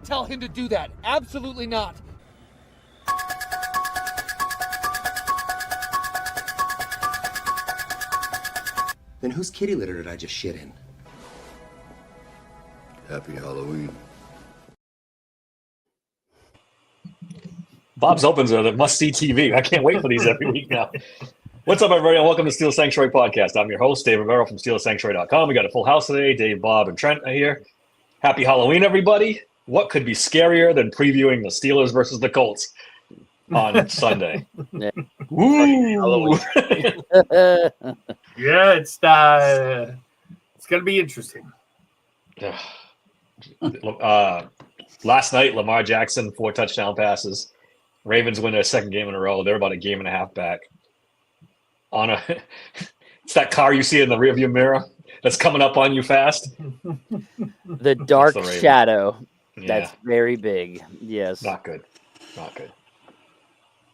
not tell him to do that. Absolutely not. Then whose kitty litter did I just shit in? Happy Halloween. Bob's Opens are the must-see TV. I can't wait for these every week now. What's up, everybody, and welcome to Steel Sanctuary Podcast. I'm your host, Dave Rivero from SteelSanctuary.com. We got a full house today. Dave, Bob, and Trent are here. Happy Halloween, everybody. What could be scarier than previewing the Steelers versus the Colts on Sunday? Woo! Yeah, it's going to be interesting. Last night, Lamar Jackson, 4 touchdown passes. Ravens win their second game in a row. They're about a game and a half back. It's that car you see in the rearview mirror that's coming up on you fast. The dark shadow. Yeah. That's very big. Yes. Not good. Not good.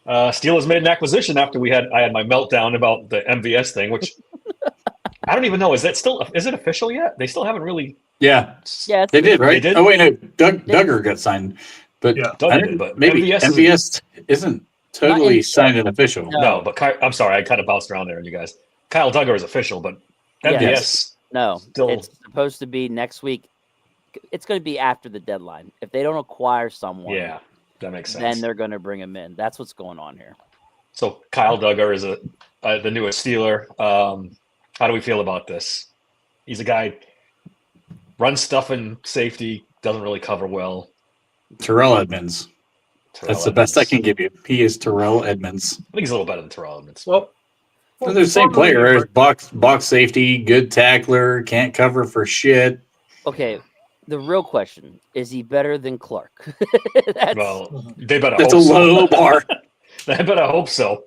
Steelers made an acquisition after I had my meltdown about the MVS thing, which I don't even know. Is it official yet? They still haven't really. Yeah. Yes. They did, right? They did? Oh, wait, no. Duggar got signed. But, Yeah. Duggar did, but maybe MVS MVS isn't totally signed and official. No, but I'm sorry. I kind of bounced around there on you guys. Kyle Duggar is official, but MVS. Yes. No. Still. It's supposed to be next week. It's going to be after the deadline. If they don't acquire someone, Yeah, that makes sense. then they're going to bring him in. That's what's going on here. So Kyle Duggar is the newest Steeler. How do we feel about this? He's a guy runs stuff in safety, doesn't really cover well. Terrell Edmonds. That's the best I can give you. He is Terrell Edmonds. I think he's a little better than Terrell Edmonds. Well, They're the same player. Box safety, good tackler, can't cover for shit. Okay. The real question, is he better than Clark? Well, they better That's hope a low bar. They better hope so.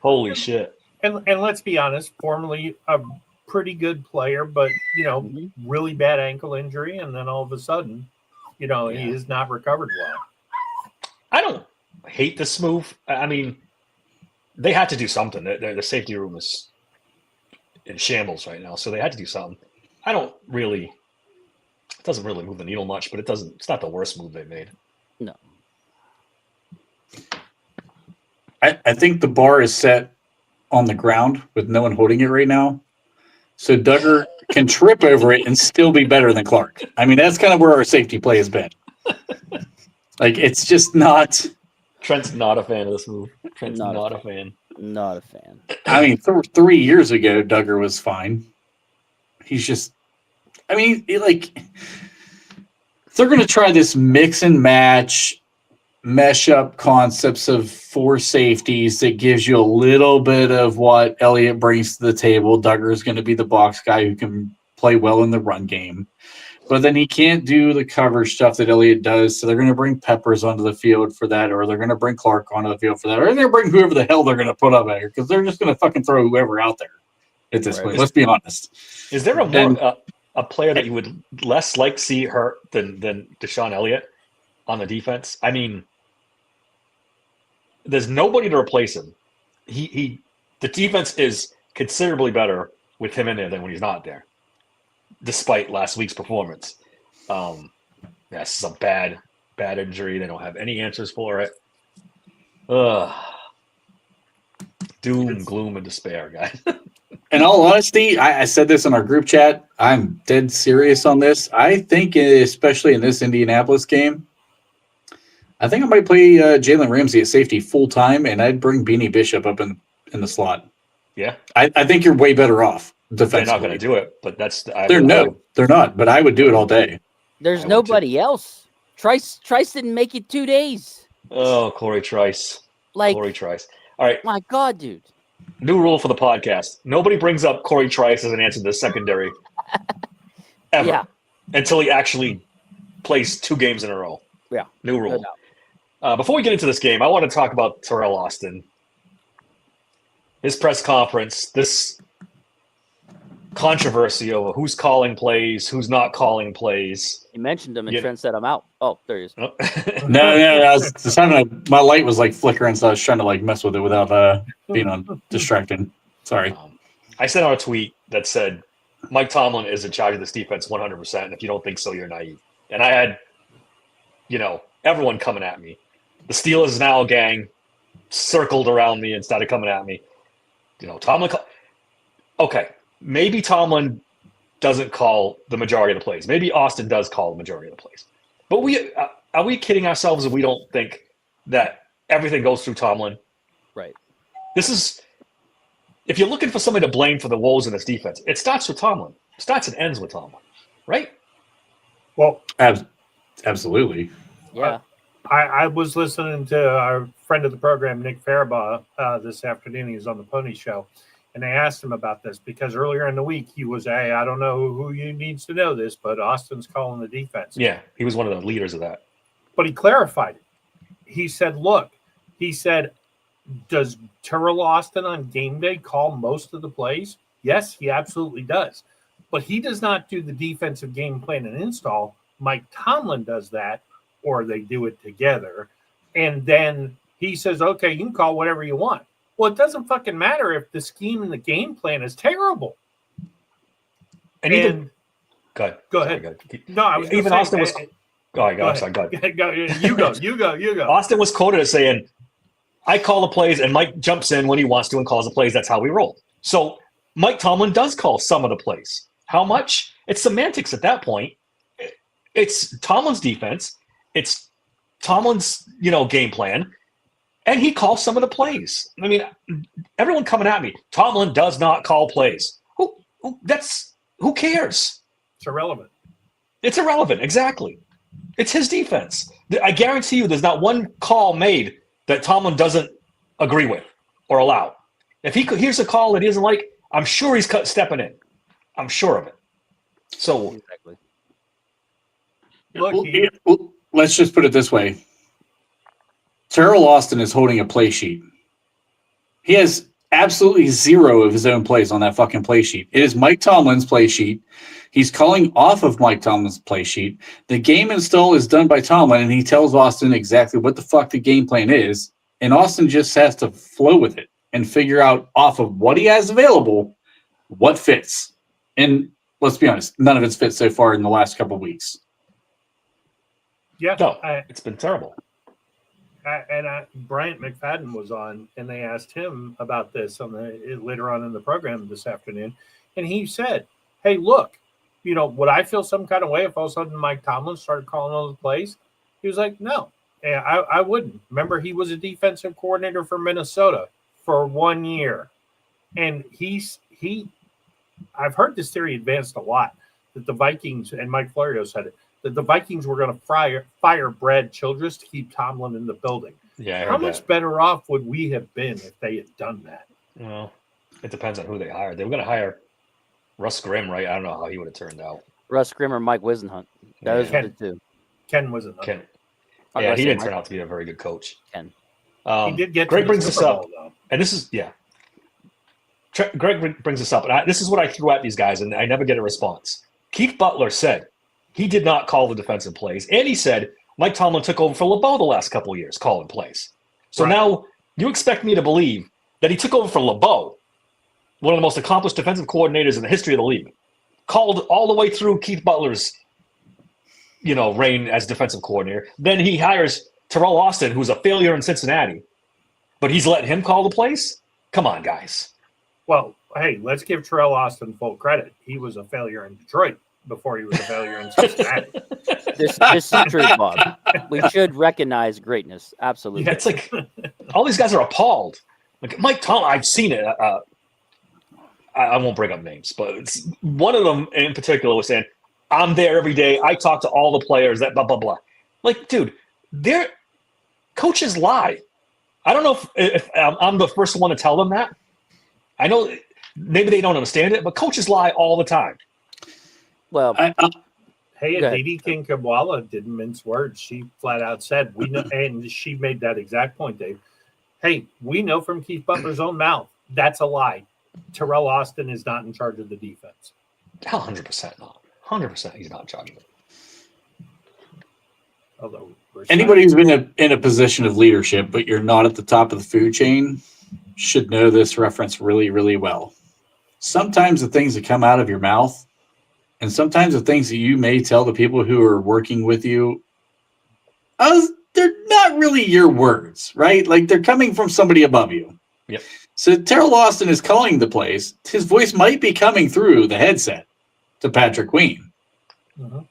Holy shit. and let's be honest, formerly a pretty good player, but, really bad ankle injury. And then all of a sudden, he has not recovered well. I don't hate this move. I mean, they had to do something. The safety room is in shambles right now, so they had to do something. It doesn't really move the needle much, but it's not the worst move they made. No. I think the bar is set on the ground with no one holding it right now. So Duggar can trip over it and still be better than Clark. I mean, that's kind of where our safety play has been. Like, it's just not. Trent's not a fan of this move. Trent's not a fan. Not a fan. I mean, 3 years ago, Duggar was fine. He's just. I mean, they're going to try this mix and match, mesh up concepts of 4 safeties that gives you a little bit of what Elliott brings to the table. Duggar is going to be the box guy who can play well in the run game. But then he can't do the coverage stuff that Elliott does, so they're going to bring Peppers onto the field for that, or they're going to bring Clark onto the field for that, or they're going to bring whoever the hell they're going to put up there, because they're just going to fucking throw whoever out there at this point. Let's be honest. Is there a player that you would less like see hurt than Deshaun Elliott on the defense? I mean, there's nobody to replace him. The defense is considerably better with him in there than when he's not there, despite last week's performance. This is a bad injury. They don't have any answers for it. Doom, gloom, and despair, guys. In all honesty, I said this in our group chat. I'm dead serious on this. I think, especially in this Indianapolis game, I think I might play Jalen Ramsey at safety full time, and I'd bring Beanie Bishop up in the slot. Yeah, I think you're way better off defensively. They're not going to do it, but they're not. But I would do it all day. There's nobody else. Trice didn't make it 2 days. Oh, Corey Trice. Corey Trice. All right. My God, dude. New rule for the podcast. Nobody brings up Corey Trice as an answer to the secondary ever until he actually plays 2 games in a row. Yeah. New rule. Before we get into this game, I want to talk about Terrell Austin. His press conference, this controversy over who's calling plays, who's not calling plays. You mentioned him, and Trent said I'm out. Oh, there he is. No. I was just having my light was like flickering, so I was trying to mess with it without being distracted. Sorry. I sent out a tweet that said Mike Tomlin is in charge of this defense 100%. And if you don't think so, you're naive. And I had everyone coming at me. The Steelers now gang circled around me and started coming at me. Tomlin. Okay, maybe Tomlin doesn't call the majority of the plays. Maybe Austin does call the majority of the plays. But are we kidding ourselves if we don't think that everything goes through Tomlin? Right. This is, if you're looking for somebody to blame for the woes in this defense, it starts with Tomlin. It starts and ends with Tomlin, right? Well, absolutely. Yeah. I was listening to our friend of the program, Nick Farabaugh, this afternoon. He was on the Pony Show, and they asked him about this because earlier in the week he was, hey, I don't know who you needs to know this, but Austin's calling the defense. Yeah, he was one of the leaders of that. But he clarified it. He said, does Terrell Austin on game day call most of the plays? Yes, he absolutely does. But he does not do the defensive game plan and install. Mike Tomlin does that, or they do it together. And then he says, okay, you can call whatever you want. Well, it doesn't fucking matter if the scheme and the game plan is terrible. And even go ahead. Go ahead. Sorry, No, I was even say, Austin was. Go ahead. go ahead. You go. Austin was quoted as saying, I call the plays and Mike jumps in when he wants to and calls the plays. That's how we roll. So Mike Tomlin does call some of the plays. How much? It's semantics at that point. It's Tomlin's defense. It's Tomlin's, game plan. And he calls some of the plays. I mean, everyone coming at me. Tomlin does not call plays. Who cares? It's irrelevant. It's irrelevant. Exactly. It's his defense. I guarantee you there's not one call made that Tomlin doesn't agree with or allow. If he hears a call that he doesn't like, I'm sure he's stepping in. I'm sure of it. So Exactly. Look, Let's just put it this way. Terrell Austin is holding a play sheet. He has absolutely zero of his own plays on that fucking play sheet. It is Mike Tomlin's play sheet. He's calling off of Mike Tomlin's play sheet. The game install is done by Tomlin, and he tells Austin exactly what the fuck the game plan is. And Austin just has to flow with it and figure out off of what he has available, what fits. And let's be honest, none of it's fit so far in the last couple of weeks. yeah, no, it's been terrible. Bryant McFadden was on, and they asked him about this later on in the program this afternoon, and he said, "Hey, look, would I feel some kind of way if all of a sudden Mike Tomlin started calling all the plays?" He was like, "No, I wouldn't." Remember, he was a defensive coordinator for Minnesota for 1 year, and I've heard this theory advanced a lot that the Vikings, and Mike Florio said it, that the Vikings were going to fire Brad Childress to keep Tomlin in the building. Yeah, I heard How much better off would we have been if they had done that? Well, it depends on who they hired. They were going to hire Russ Grimm, right? I don't know how he would have turned out. Russ Grimm or Mike Wisenhunt. Those Yeah. were the two. Ken was enough. Ken. I'm Yeah, gonna he say didn't Mike turn out to be a very good coach. Ken. He did get Greg to the brings this Super up, Bowl, though. and this is Greg brings this up, and this is what I threw at these guys, and I never get a response. Keith Butler said he did not call the defensive plays, and he said Mike Tomlin took over for LeBeau the last couple of years calling plays. So Right. now you expect me to believe that he took over for LeBeau, one of the most accomplished defensive coordinators in the history of the league, called all the way through Keith Butler's reign as defensive coordinator. Then he hires Terrell Austin, who's a failure in Cincinnati, but he's letting him call the plays? Come on, guys. Well, hey, let's give Terrell Austin full credit. He was a failure in Detroit before he was a failure in Cincinnati. This is true, Bob. We should recognize greatness. Absolutely. Yeah, it's like all these guys are appalled. Like Mike Tomlin, I've seen it. I won't bring up names, but one of them in particular was saying, I'm there every day. I talk to all the players, that blah, blah, blah. Like, dude, coaches lie. I don't know if I'm the first one to tell them that. I know maybe they don't understand it, but coaches lie all the time. Well, Hey, Go ahead. Aditi King Kabwala didn't mince words. She flat out said, "We know," and she made that exact point, Dave. Hey, we know from Keith Butler's own mouth that's a lie. Terrell Austin is not in charge of the defense. 100% not. 100% he's not in charge of it. Although Anybody who's been in a position of leadership, but you're not at the top of the food chain, should know this reference really, really well. Sometimes the things that come out of your mouth, and sometimes the things that you may tell the people who are working with you, they're not really your words, right? Like they're coming from somebody above you. Yep. So Terrell Austin is calling the plays. His voice might be coming through the headset to Patrick Queen. Mhm.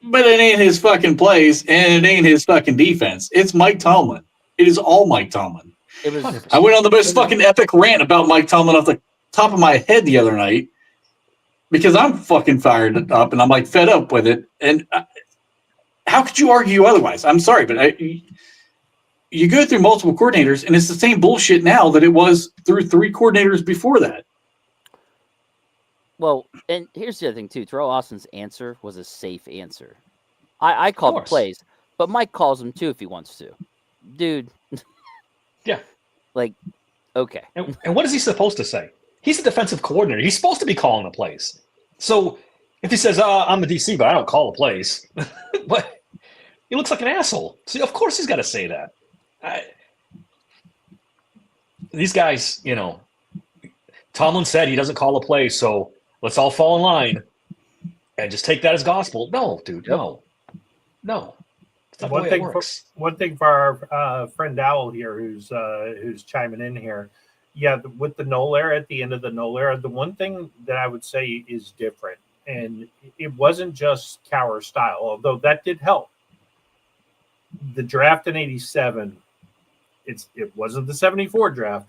But it ain't his fucking plays, and it ain't his fucking defense. It's Mike Tomlin. It is all Mike Tomlin. It was 100%. I went on the most fucking epic rant about Mike Tomlin off the top of my head the other night because I'm fucking fired up and I'm like fed up with it. And how could you argue otherwise? I'm sorry, but you go through multiple coordinators and it's the same bullshit now that it was through 3 coordinators before that. Well, and here's the other thing too. Terrell Austin's answer was a safe answer. I call the course. plays, but Mike calls them too if he wants to. Dude. Yeah. Like, okay. And what is he supposed to say? He's a defensive coordinator. He's supposed to be calling the plays. So if he says, I'm a DC, but I don't call the plays, but he looks like an asshole. So of course he's got to say that. These guys, Tomlin said he doesn't call a play, so let's all fall in line and just take that as gospel. No, dude, no. It's not the way it works. One thing for our friend Owl here, who's chiming in here, with the Noel era, at the end of the Noel era, the one thing that I would say is different, and it wasn't just Cowher style, although that did help. The draft in '87, it wasn't the '74 draft,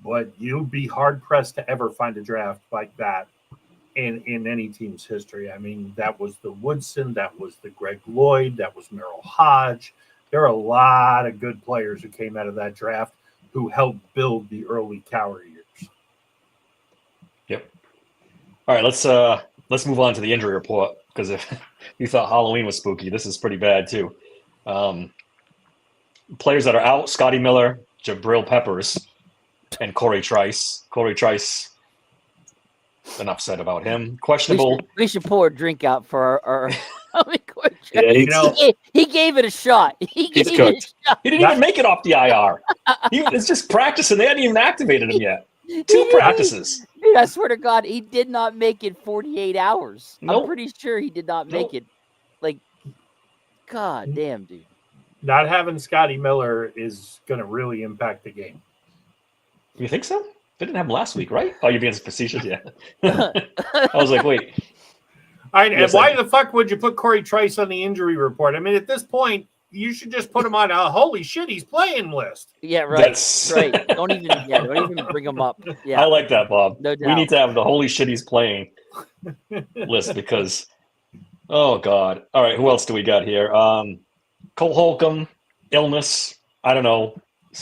but you'd be hard pressed to ever find a draft like that in any team's history. I mean, that was the Woodson, that was the Greg Lloyd, that was Merrill Hodge. There are a lot of good players who came out of that draft who helped build the early Cowher years. Yep. All right, let's move on to the injury report, because if you thought Halloween was spooky, this is pretty bad too. Players that are out: Scotty Miller, Jabril Peppers, and Corey Trice. Corey Trice, enough said about him. Questionable. We should pour a drink out for our Yeah, he gave it a shot. He He's gave it a cooked. shot. He didn't even make it off the IR. It's just practicing. They hadn't even activated him yet. 2 practices. Dude, I swear to God, he did not make it 48 hours. Nope. I'm pretty sure he did not make it. Like, God damn, dude. Not having Scotty Miller is going to really impact the game. You think so? They didn't have him last week, right? Oh, you're being facetious, yeah. I was like, wait. All right, Yes, and why I- the fuck would you put Corey Trice on the injury report? I mean, at this point, you should just put him on a holy shit, he's playing list. Yeah, right. That's- Right. Don't even bring him up. Yeah. I like that, Bob. No We doubt. need to have the holy shit he's playing list because, oh God. All right, who else do we got here? Cole Holcomb, illness. I don't know.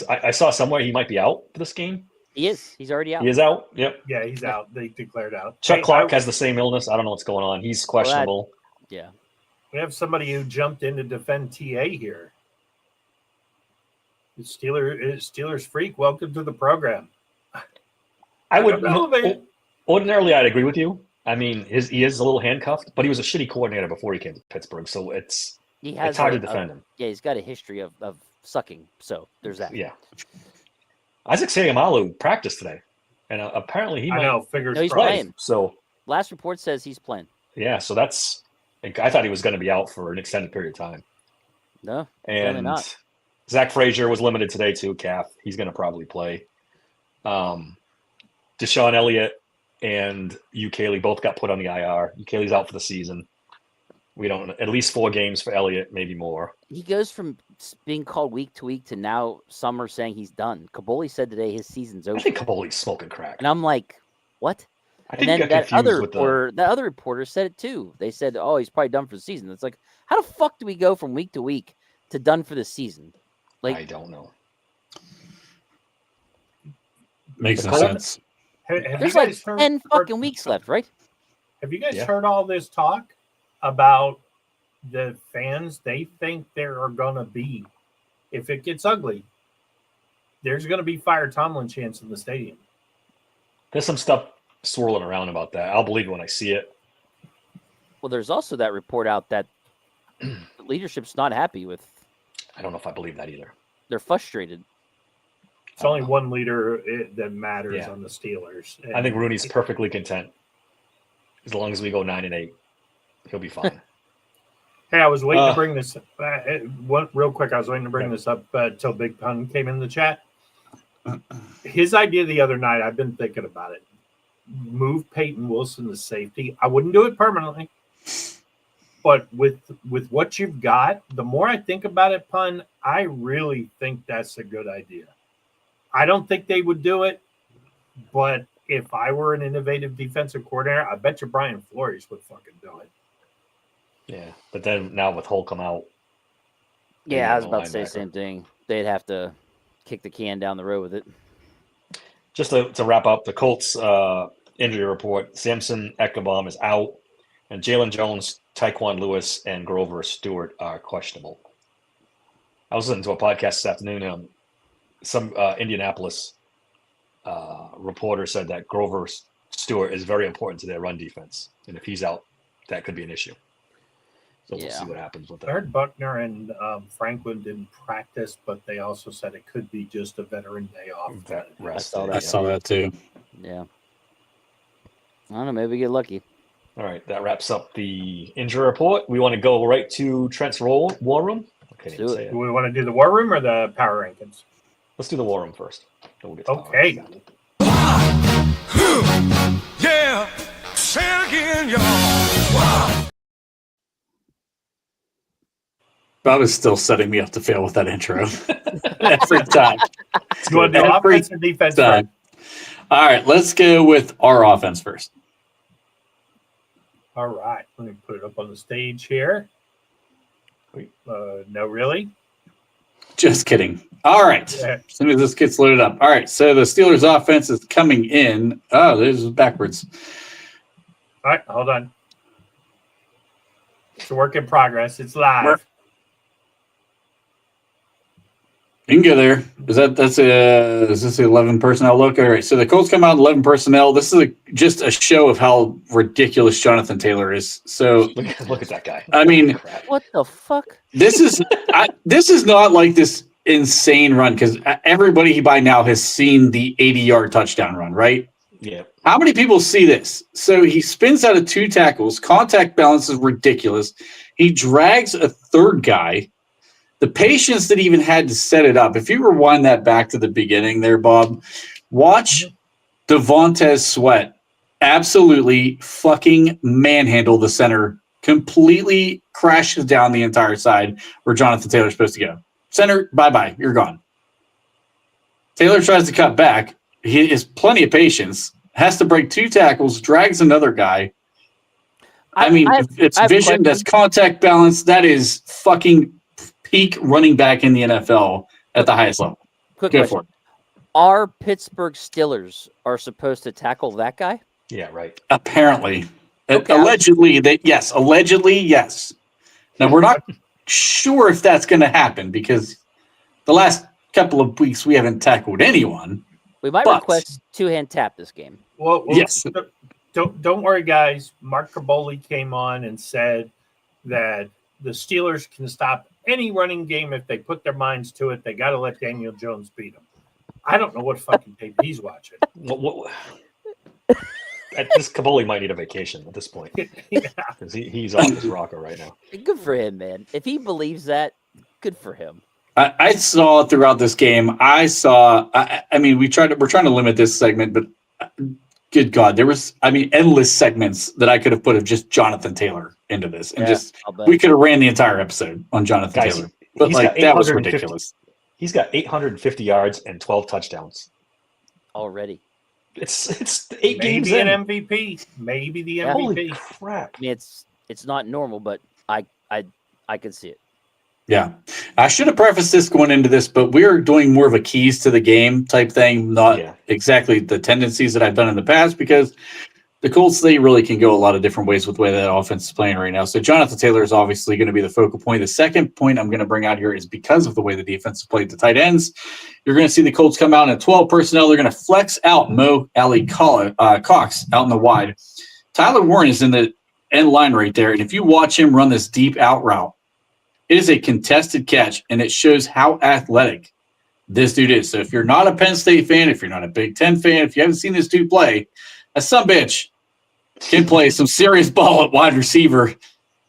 I saw somewhere he might be out for this game. He is. He's already out. He is out. Yep. Yeah, he's out. They declared out. Chuck Hey, Clark has the same illness. I don't know what's going on. He's questionable. Yeah. We have somebody who jumped in to defend TA here. Steelers freak, welcome to the program. I would don't know, ordinarily I'd agree with you. I mean, he is a little handcuffed, but he was a shitty coordinator before he came to Pittsburgh, so it's hard to defend him. Yeah, he's got a history of sucking. So there's that. Yeah. Isaac Sayamalu practiced today, and apparently he I might know, fingers No, he's crossed. playing. So Last report says he's playing. yeah, so that's. I thought he was going to be out for an extended period of time. No, apparently And not. Zach Frazier was limited today too. Calf, he's going to probably play. Deshaun Elliott and Ukele both got put on the IR. Ukele's out for the season. We don't at least 4 games for Elliott, maybe more. He goes from being called week to week to now some are saying he's done. Kaboli said today his season's I over. think Kaboli's smoking crack. And I'm like, what? I And think then he got that confused other with reporter said it too. They said, "Oh, he's probably done for the season." It's like, how the fuck do we go from week to week to done for the season? Like, I don't know. makes no Cole- sense. Have there's you like guys heard- 10 fucking weeks left, right? Have you guys Yeah. heard all this talk about the fans? They think there are going to be, if it gets ugly, there's going to be Fire Tomlin chants in the stadium. There's some stuff swirling around about that. I'll believe it when I see it. Well, there's also that report out that the leadership's not happy with. I don't know if I believe that either. They're frustrated. It's only one leader that matters Yeah. on the Steelers. I think Rooney's perfectly content. As long as we go 9-8, he'll be fine. Hey, I was waiting to bring this real quick. I was waiting to bring this up till Big Pun came in the chat. His idea the other night, I've been thinking about it. Move Peyton Wilson to safety. I wouldn't do it permanently, but with what you've got, the more I think about it, Pun, I really think that's a good idea. I don't think they would do it, but if I were an innovative defensive coordinator, I bet you Brian Flores would fucking do it. Yeah, but then now with Holcomb out. Yeah, I was about to say the same thing. They'd have to kick the can down the road with it. Just to wrap up, the Colts injury report, Samson Ekebom is out, and Jalen Jones, Tyquan Lewis, and Grover Stewart are questionable. I was listening to a podcast this afternoon. Some Indianapolis reporter said that Grover Stewart is very important to their run defense, and if he's out, that could be an issue. So we'll see what happens with that. I heard Buckner and Franklin didn't practice, but they also said it could be just a veteran day off. That rest I saw that too. Yeah. I don't know. Maybe we get lucky. All right, that wraps up the injury report. We want to go right to Trent's war room. Okay, do it. Do we want to do the war room or the power rankings? Let's do the war room first. Then we'll get to Okay. Yeah, say it again, y'all. Bob is still setting me up to fail with that intro every time. You want to do Every offense and defense time. All right, let's go with our offense first. All right. Let me put it up on the stage here. No, really? Just kidding. All right. Yeah. As soon as this gets loaded up. All right. So the Steelers offense is coming in. Oh, this is backwards. All right. Hold on. It's a work in progress. It's live. You can go there. Is this the 11 personnel look? All right. So the Colts come out 11 personnel. This is just a show of how ridiculous Jonathan Taylor is. So look at that guy. I mean, What the fuck? this is not like this insane run because everybody by now has seen the 80-yard touchdown run, right? Yeah. How many people see this? So he spins out of 2 tackles. Contact balance is ridiculous. He drags a third guy. The patience that he even had to set it up. If you rewind that back to the beginning there, Bob, watch Devontae Sweat absolutely fucking manhandle the center, completely crashes down the entire side where Jonathan Taylor's supposed to go. Center, bye-bye, you're gone. Taylor tries to cut back. He has plenty of patience, has to break 2 tackles, drags another guy. I mean, it's vision, that's contact balance, that is fucking peak running back in the NFL at the highest level. Quick Go question. for it. Our Pittsburgh Steelers are supposed to tackle that guy? Yeah, right. Apparently. Okay. Allegedly, yes. Now, we're not sure if that's going to happen because the last couple of weeks we haven't tackled anyone. We might But- request 2-hand tap this game. Well, Yes. Don't worry, guys. Mark Caboli came on and said that the Steelers can stop any running game if they put their minds to it. They got to let Daniel Jones beat them. I don't know what fucking tape he's watching. This Caboli might need a vacation at this point Yeah. because he's off his rocker right now. Good for him, man. If he believes that, good for him. I saw throughout this game, I mean, we're trying to limit this segment, but good God, there was, endless segments that I could have put of just Jonathan Taylor into this. And I'll bet. we could have ran the entire episode on Jonathan Guys, Taylor. But he's got that was 850 ridiculous. He's got 850 yards and 12 touchdowns. Already. It's 8 games Maybe in. an MVP. Maybe the Yeah. MVP. Holy crap! I mean, it's not normal, but I can see it. Yeah. I should have prefaced this going into this, but we're doing more of a keys to the game type thing, not exactly the tendencies that I've done in the past, because the Colts, they really can go a lot of different ways with the way that offense is playing right now. So Jonathan Taylor is obviously going to be the focal point. The second point I'm going to bring out here is because of the way the defense has played the tight ends. You're going to see the Colts come out in 12 personnel. They're going to flex out Mo Ali Cox out in the wide. Tyler Warren is in the end line right there. And if you watch him run this deep out route, it is a contested catch, and it shows how athletic this dude is. So if you're not a Penn State fan, if you're not a Big Ten fan, if you haven't seen this dude play, a son bitch can play some serious ball at wide receiver.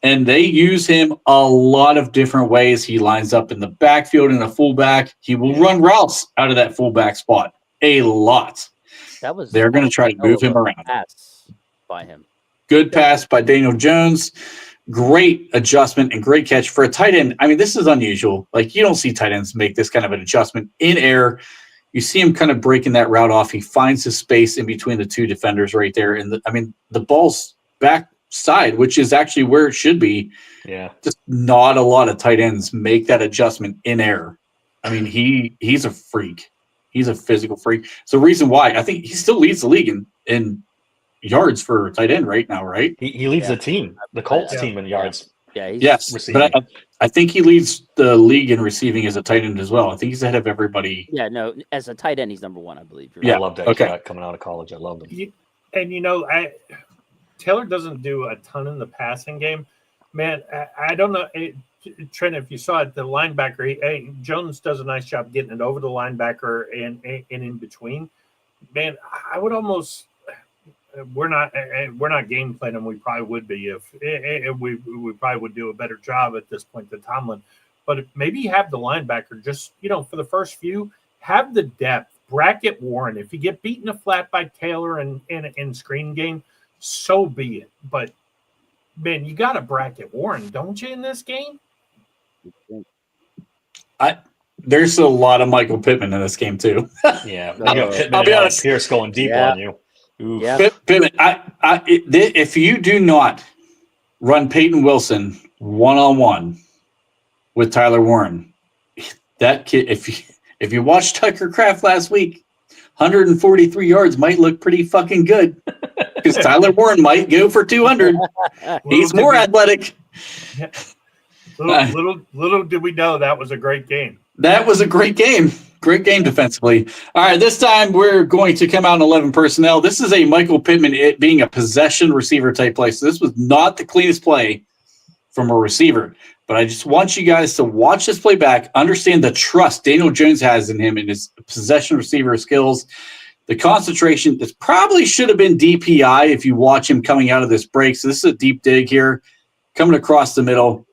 And they use him a lot of different ways. He lines up in the backfield in a fullback. He will run routes out of that fullback spot a lot. They're going to try to move him around. Pass by him. Good pass by Daniel Jones. Great adjustment and great catch for a tight end. I mean, this is unusual. Like, you don't see tight ends make this kind of an adjustment in air. You see him kind of breaking that route off. He finds his space in between the two defenders right there. And the ball's backside, which is actually where it should be. Yeah. Just not a lot of tight ends make that adjustment in air. I mean, he's a freak. He's a physical freak. It's the reason why I think he still leads the league in yards for tight end right now, right? He leads the team, the Colts team in yards. Yeah. Yes, receiving. but I think he leads the league in receiving as a tight end as well. I think he's ahead of everybody. Yeah, no, as a tight end, he's number one, I believe. Yeah. I love that kid coming out of college. I love him. Taylor doesn't do a ton in the passing game. Man, I don't know. Trent, if you saw it, the linebacker, Jones does a nice job getting it over the linebacker and in between. Man, I would almost we're not game planning. We probably would be if we probably would do a better job at this point than Tomlin. But maybe have the linebacker just, for the first few, have the depth, bracket Warren. If you get beaten a flat by Taylor in screen game, so be it. But man, you got to bracket Warren, don't you, in this game? There's a lot of Michael Pittman in this game too. Yeah, I'll be honest. Pierce going deep on you. Oof. Yeah. Pittman, if you do not run Peyton Wilson one-on-one with Tyler Warren, that kid, if you watched Tucker Kraft last week, 143 yards might look pretty fucking good because Tyler Warren might go for 200. He's more athletic. Little did we know that was a great game. That was a great game. Great game defensively. All right, this time we're going to come out in 11 personnel. This is a Michael Pittman, it being a possession receiver type play. So this was not the cleanest play from a receiver. But I just want you guys to watch this play back, understand the trust Daniel Jones has in him and his possession receiver skills. The concentration, this probably should have been DPI if you watch him coming out of this break. So this is a deep dig here, coming across the middle.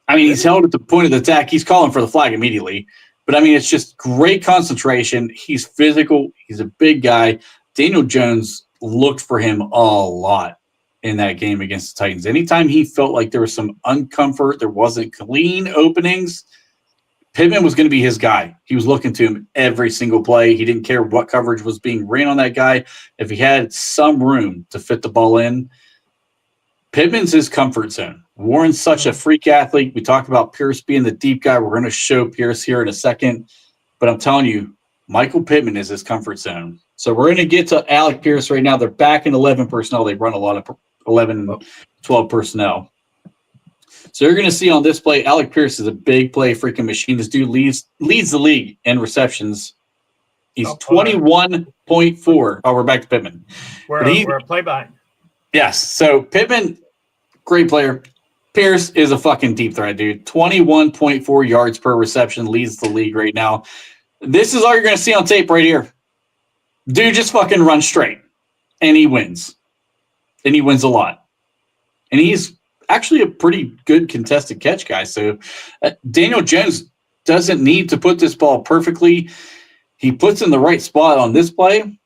I mean, he's held at the point of the attack. He's calling for the flag immediately. But, I mean, it's just great concentration. He's physical. He's a big guy. Daniel Jones looked for him a lot in that game against the Titans. Anytime he felt like there was some uncomfort, there wasn't clean openings, Pittman was going to be his guy. He was looking to him every single play. He didn't care what coverage was being ran on that guy. If he had some room to fit the ball in, Pittman's his comfort zone. Warren's such a freak athlete. We talked about Pierce being the deep guy. We're going to show Pierce here in a second. But I'm telling you, Michael Pittman is his comfort zone. So we're going to get to Alec Pierce right now. They're back in 11 personnel. They run a lot of 11, 12 personnel. So you're going to see on this play, Alec Pierce is a big play freaking machine. This dude leads the league in receptions. He's 21.4. Oh, we're back to Pittman. We're a play behind. Yes. So Pittman, great player. Pierce is a fucking deep threat, dude. 21.4 yards per reception, leads the league right now. This is all you're going to see on tape right here. Dude just fucking runs straight, and he wins. And he wins a lot. And he's actually a pretty good contested catch guy. So Daniel Jones doesn't need to put this ball perfectly. He puts in the right spot on this play.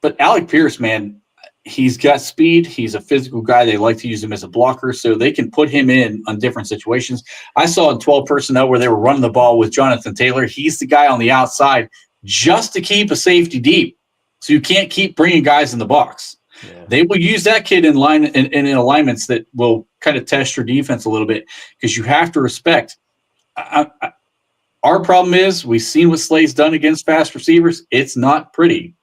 But Alec Pierce, man, he's got speed. He's a physical guy. They like to use him as a blocker, so they can put him in on different situations. I saw in 12 personnel where they were running the ball with Jonathan Taylor. He's the guy on the outside just to keep a safety deep. So you can't keep bringing guys in the box. Yeah. They will use that kid in line in alignments that will kind of test your defense a little bit because you have to respect. Our problem is we've seen what Slay's done against fast receivers. It's not pretty.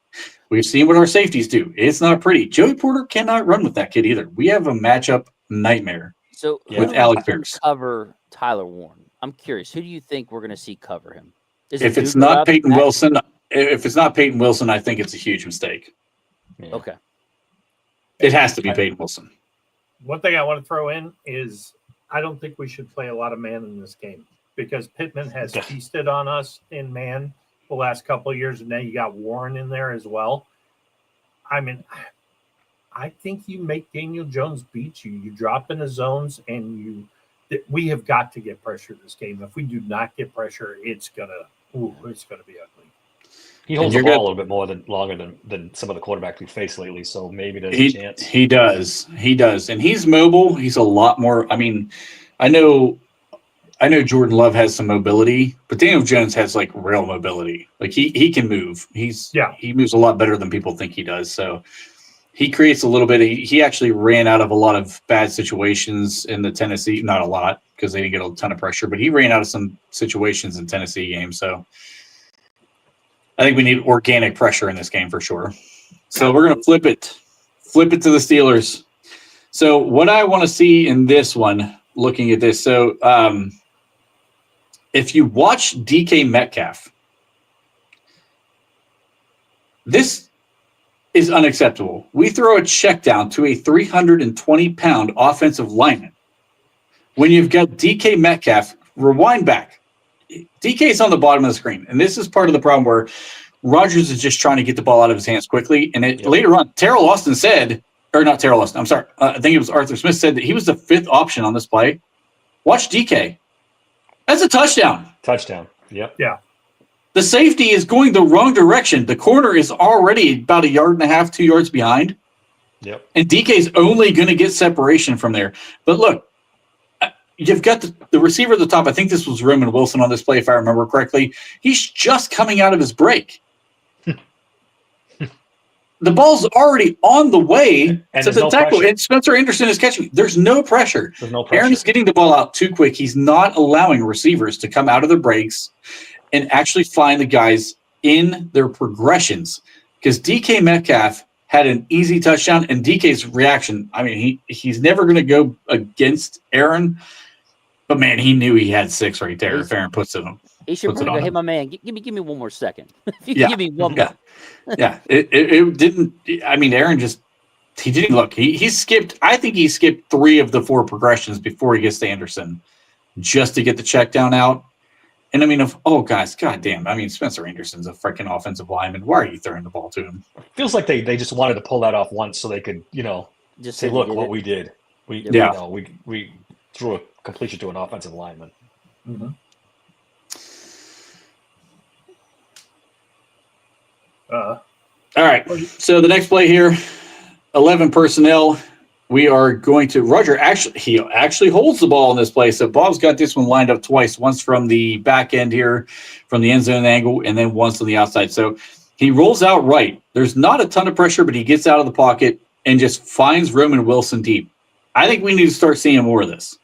We've seen what our safeties do. It's not pretty. Joey Porter cannot run with that kid either. We have a matchup nightmare with Alec Pierce. Cover Tyler Warren. I'm curious. Who do you think we're going to see cover him? If it's not Peyton Wilson, I think it's a huge mistake. Yeah. Okay. It has to be Peyton Wilson. One thing I want to throw in is I don't think we should play a lot of man in this game because Pittman has feasted on us in man the last couple of years, and now you got Warren in there as well. I mean, I think you make Daniel Jones beat you. You drop in the zones, and we have got to get pressure this game. If we do not get pressure, it's gonna be ugly. He holds the ball a little bit more longer than some of the quarterbacks we faced lately, so maybe there's a chance. He does, and he's mobile. He's a lot more. I mean, I know Jordan Love has some mobility, but Daniel Jones has like real mobility. Like he can move. He moves a lot better than people think he does. So he creates a little bit. He actually ran out of a lot of bad situations in the Tennessee. Not a lot because they didn't get a ton of pressure, but he ran out of some situations in Tennessee games. So I think we need organic pressure in this game for sure. So we're going to flip it to the Steelers. So what I want to see in this one, looking at this, so if you watch DK Metcalf, this is unacceptable. We throw a check down to a 320-pound offensive lineman. When you've got DK Metcalf, rewind back. DK is on the bottom of the screen, and this is part of the problem where Rodgers is just trying to get the ball out of his hands quickly. And later on, Teryl Austin said, or not Teryl Austin, I'm sorry, I think it was Arthur Smith said that he was the fifth option on this play. Watch DK. That's a touchdown. Touchdown. Yep. Yeah. The safety is going the wrong direction. The corner is already about 1.5 yards, 2 yards behind. Yep. And DK is only going to get separation from there. But look, you've got the receiver at the top. I think this was Roman Wilson on this play, if I remember correctly. He's just coming out of his break. The ball's already on the way to the tackle, and Spencer Anderson is catching. There's no pressure. Aaron's getting the ball out too quick. He's not allowing receivers to come out of their breaks and actually find the guys in their progressions. Because DK Metcalf had an easy touchdown, and DK's reaction, I mean, he's never going to go against Aaron, but man, he knew he had 6 right there if Aaron puts it on. He should probably go, hey, my man, give me one more second. If you Yeah. give me one more. Yeah, it didn't. I mean, Aaron he didn't look. He skipped. I think he skipped 3 of the 4 progressions before he gets to Anderson, just to get the check down out. And I mean, guys, goddamn. I mean, Spencer Anderson's a freaking offensive lineman. Why are you throwing the ball to him? Feels like they just wanted to pull that off once so they could, Just say, look what we did. We threw a completion to an offensive lineman. Mm-hmm. All right. So the next play here, 11 personnel. We are going to Roger. He actually holds the ball in this play. So Bob's got this one lined up twice. Once from the back end here, from the end zone angle, and then once on the outside. So he rolls out right. There's not a ton of pressure, but he gets out of the pocket and just finds Roman Wilson deep. I think we need to start seeing more of this.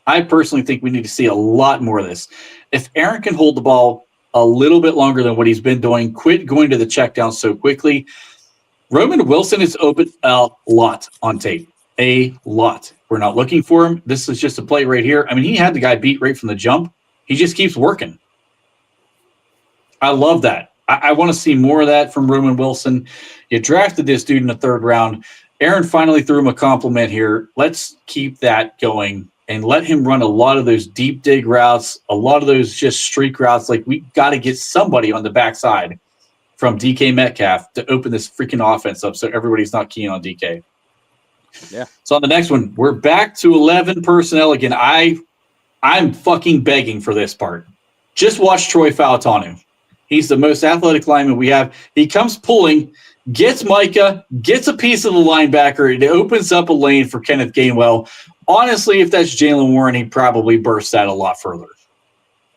I personally think we need to see a lot more of this. If Aaron can hold the ball a little bit longer than what he's been doing, quit going to the check down so quickly. Roman Wilson is open a lot on tape. A lot. We're not looking for him. This is just a play right here. I mean, he had the guy beat right from the jump. He just keeps working. I love that. I want to see more of that from Roman Wilson. You drafted this dude in the 3rd round. Aaron finally threw him a compliment here. Let's keep that going and let him run a lot of those deep dig routes, a lot of those just streak routes. Like, we got to get somebody on the backside from DK Metcalf to open this freaking offense up so everybody's not keen on DK. Yeah. So on the next one, we're back to 11 personnel again. I'm fucking begging for this part. Just watch Troy Fautanu. He's the most athletic lineman we have. He comes pulling, gets Micah, gets a piece of the linebacker. It opens up a lane for Kenneth Gainwell. Honestly, if that's Jalen Warren, he probably bursts that a lot further.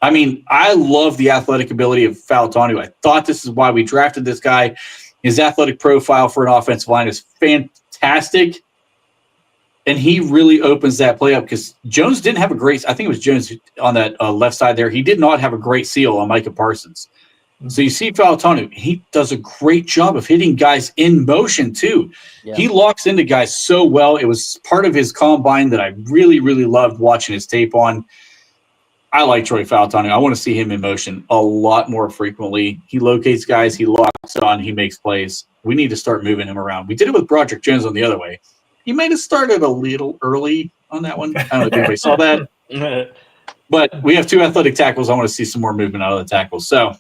I mean, I love the athletic ability of Fautanu. I thought this is why we drafted this guy. His athletic profile for an offensive line is fantastic. And he really opens that play up because Jones didn't have a great – I think it was Jones on that left side there. He did not have a great seal on Micah Parsons. So you see Fautanu, he does a great job of hitting guys in motion too. Yeah. He locks into guys so well. It was part of his combine that I really, really loved watching his tape on. I like Troy Fautanu. I want to see him in motion a lot more frequently. He locates guys. He locks on. He makes plays. We need to start moving him around. We did it with Broderick Jones on the other way. He might have started a little early on that one. I don't know if anybody saw that. But we have 2 athletic tackles. I want to see some more movement out of the tackles. So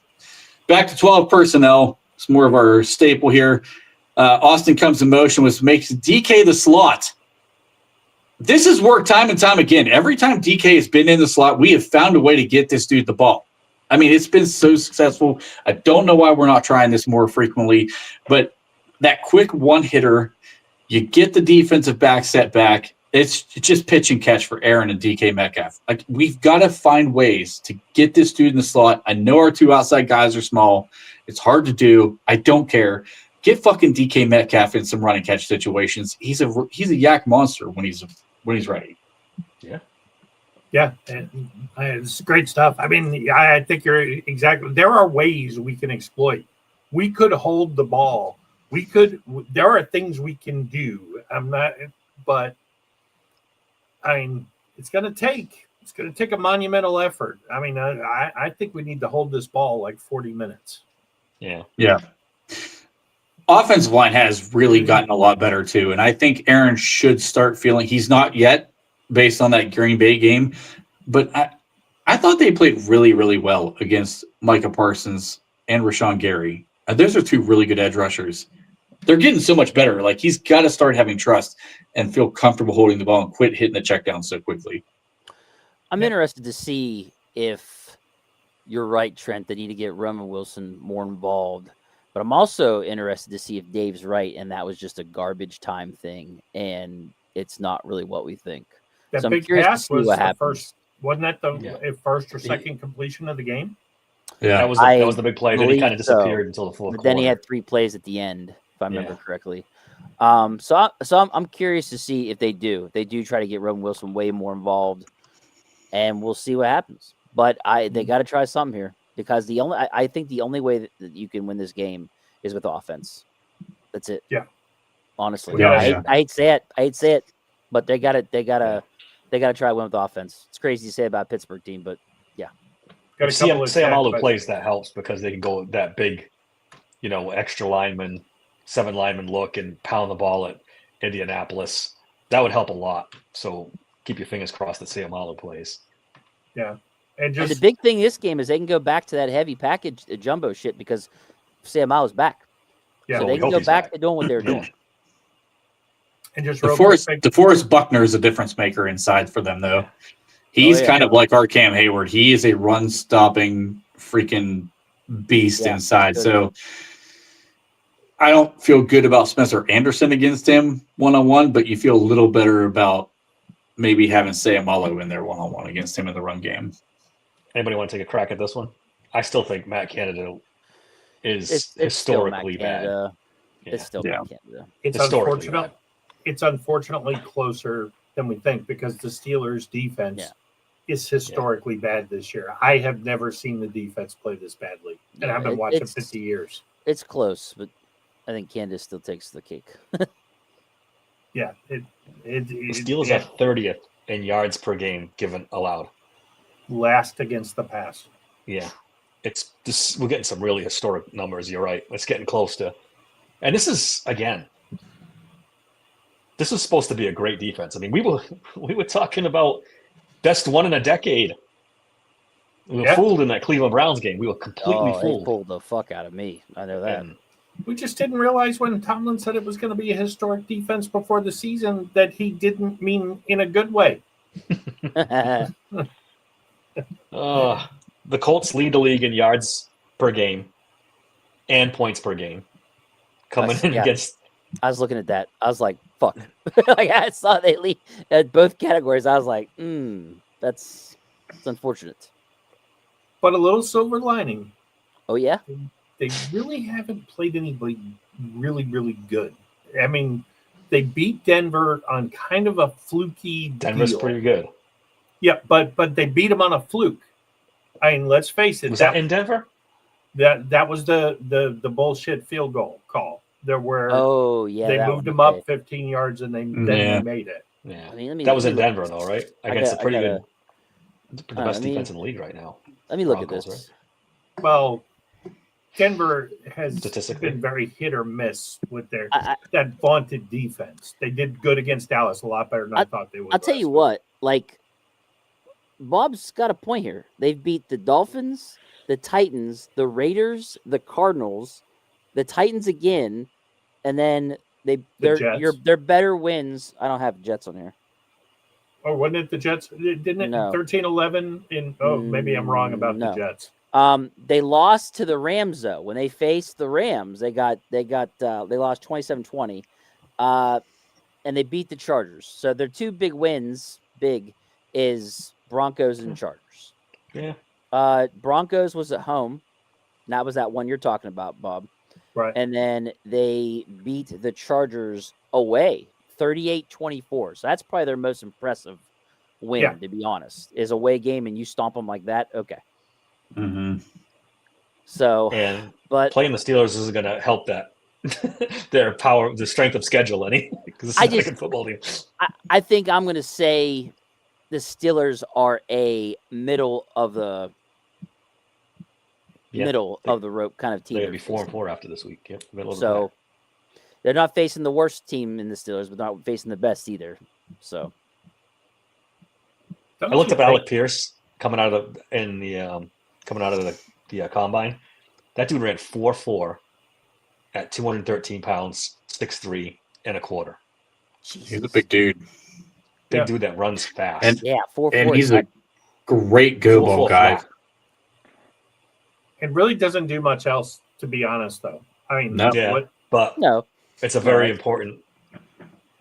back to 12 personnel. It's more of our staple here. Austin comes in motion, which makes DK the slot. This has worked time and time again. Every time DK has been in the slot, we have found a way to get this dude the ball. I mean, it's been so successful. I don't know why we're not trying this more frequently, but that quick one-hitter, you get the defensive back set back. It's just pitch and catch for Aaron and DK Metcalf. Like, we've got to find ways to get this dude in the slot. I know our two outside guys are small. It's hard to do. I don't care. Get fucking DK Metcalf in some run and catch situations. He's a yak monster when he's ready. Yeah, and it's great stuff. I mean, I think you're exactly. There are ways we can exploit. We could hold the ball. There are things we can do. But I mean, it's going to take a monumental effort. I mean, I think we need to hold this ball like 40 minutes. Yeah. Offensive line has really gotten a lot better too, and I think Aaron should start feeling. He's not yet, based on that Green Bay game, but I thought they played really, really well against Micah Parsons and Rashawn Gary. Those are two really good edge rushers. They're getting so much better. Like, he's got to start having trust and feel comfortable holding the ball and quit hitting the check down so quickly. I'm interested to see if you're right, Trent, they need to get Roman Wilson more involved. But I'm also interested to see if Dave's right and that was just a garbage time thing and it's not really what we think. That So I'm big curious to pass see was what the happens. first. Wasn't that the first or second completion of the game? Yeah. That was the big play. Then he kind of disappeared until the fourth But then he quarter. had 3 plays at the end, if I remember correctly. So I'm curious to see if they do. They do try to get Roman Wilson way more involved, and we'll see what happens. But they got to try something here because I think the only way that you can win this game is with offense. That's it. Yeah. Honestly, Yeah. I hate to say it, but they got to try to win with offense. It's crazy to say about a Pittsburgh team, but Got a couple of Sayamalu sacks, plays that helps because they can go that big, extra lineman, 7 lineman look and pound the ball at Indianapolis. That would help a lot. So keep your fingers crossed that Sayamalu plays. Yeah, and the big thing this game is they can go back to that heavy package jumbo shit because Sayamalu's back. Yeah, so we they can hope go he's back back. to doing what they were doing. and just DeForest Buckner is a difference maker inside for them, though. He's kind of like our Cam Hayward. He is a run-stopping freaking beast inside. good. So I don't feel good about Spencer Anderson against him one-on-one, but you feel a little better about maybe having Sayamalu in there one-on-one against him in the run game. Anybody want to take a crack at this one? I still think Matt Canada is It's historically still Matt bad. Canada. Yeah. It's still Yeah. Matt Canada. It's Historically unfortunate. bad. It's unfortunately closer than we think because the Steelers' defense is historically bad this year. I have never seen the defense play this badly, and Yeah, I've been watching 50 years. It's close, but I think Canada still takes the cake. Yeah, The Steelers are 30th in yards per game given allowed. last against the pass. Yeah, it's this. We're getting some really historic numbers. You're right. It's getting close to, and this is again. This was supposed to be a great defense. I mean, we were talking about best one in a decade. We were fooled in that Cleveland Browns game. We were completely They fooled. pulled the fuck out of me. I know that. And We just didn't realize when Tomlin said it was going to be a historic defense before the season that he didn't mean in a good way. the Colts lead the league in yards per game and points per game. Coming in against. I was looking at that. I was like, fuck. Like I saw they lead at both categories. I was like, that's unfortunate. But a little silver lining. Oh, yeah? They really haven't played anybody really, really good. I mean, they beat Denver on kind of a fluky Denver's deal. pretty good. Yeah, but they beat them on a fluke. I mean, let's face it. Was that in Denver? That was the bullshit field goal call. There were they that moved one, them up okay. 15 yards and then they made it. Yeah, I mean, that was let in me Denver, look at though, right? this. Against a pretty I gotta- good, the best defense in the league right now. Let me look Broncos, at this. Well, Denver has Statistically. been very hit or miss with their I- that vaunted defense. They did good against Dallas, a lot better than I thought they would. I'll tell you what, like, Bob's got a point here. They've beat the Dolphins, the Titans, the Raiders, the Cardinals, the Titans again, and then Jets. their better wins. I don't have Jets on here. Or wasn't it the Jets? Didn't it No. 13-11 in? Oh, maybe I'm wrong about No. the Jets. They lost to the Rams though. When they faced the Rams, they lost 27-20. And they beat the Chargers. So their two big wins, is Broncos and Chargers. Yeah. Broncos was at home. And that was that one you're talking about, Bob. Right. And then they beat the Chargers away, 38-24. So that's probably their most impressive win, to be honest, is away game and you stomp them like that. Okay. Mm-hmm. So, but playing the Steelers isn't going to help that. Their power, the strength of schedule, because it's not like a football team. I think I'm going to say the Steelers are a middle of the rope kind of team. They're going to be 4-4 after this week. Yep, so they're not facing the worst team in the Steelers, but not facing the best either. So I looked up Alec Pierce coming out of the combine. That dude ran 4.4 at 213 pounds, 6'3" and a quarter. He's a big dude. Big dude that runs fast. And 4.4. And he's a great go ball guy. Flat. It really doesn't do much else, to be honest, though. I mean, but no, it's a very important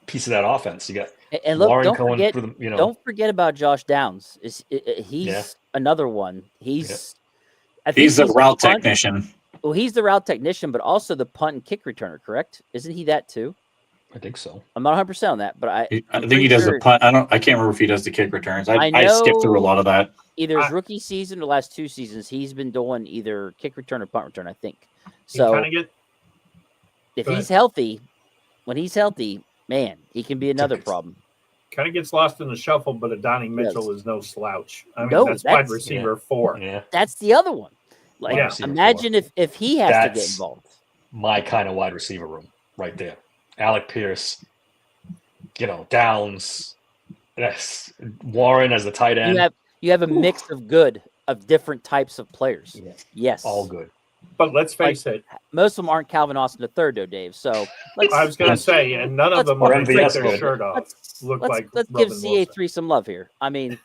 piece of that offense. You got and look, Warren don't Cohen forget, for the, don't forget about Josh Downs. He's another one. He's a route technician. Well, he's the route technician, but also the punt and kick returner, correct? Isn't he that too? I think so. I'm not 100% on that, but I think he does the punt. I can't remember if he does the kick returns. I skipped through a lot of that. Either his rookie season or last 2 seasons, he's been doing either kick return or punt return, I think. So if he's healthy, when he's healthy, man, he can be another problem. Kind of gets lost in the shuffle, but Adonai Mitchell is no slouch. I mean, that's wide receiver 4. Yeah. That's the other one. Like, imagine if he has to get involved. My kind of wide receiver room right there. Alec Pierce, Downs, Warren as the tight end. You have a mix of different types of players. Yeah. Yes. All good. But let's face it. Most of them aren't Calvin Austin III, though, Dave. So I was going to say, and none of them are take their shirt off. Let's give CA3 some love here. I mean,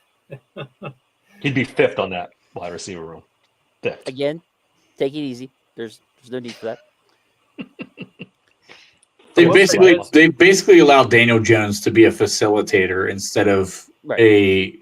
he'd be 5th on that wide receiver room. 5th. Again, take it easy. There's no need for that. They basically allow Daniel Jones to be a facilitator instead of a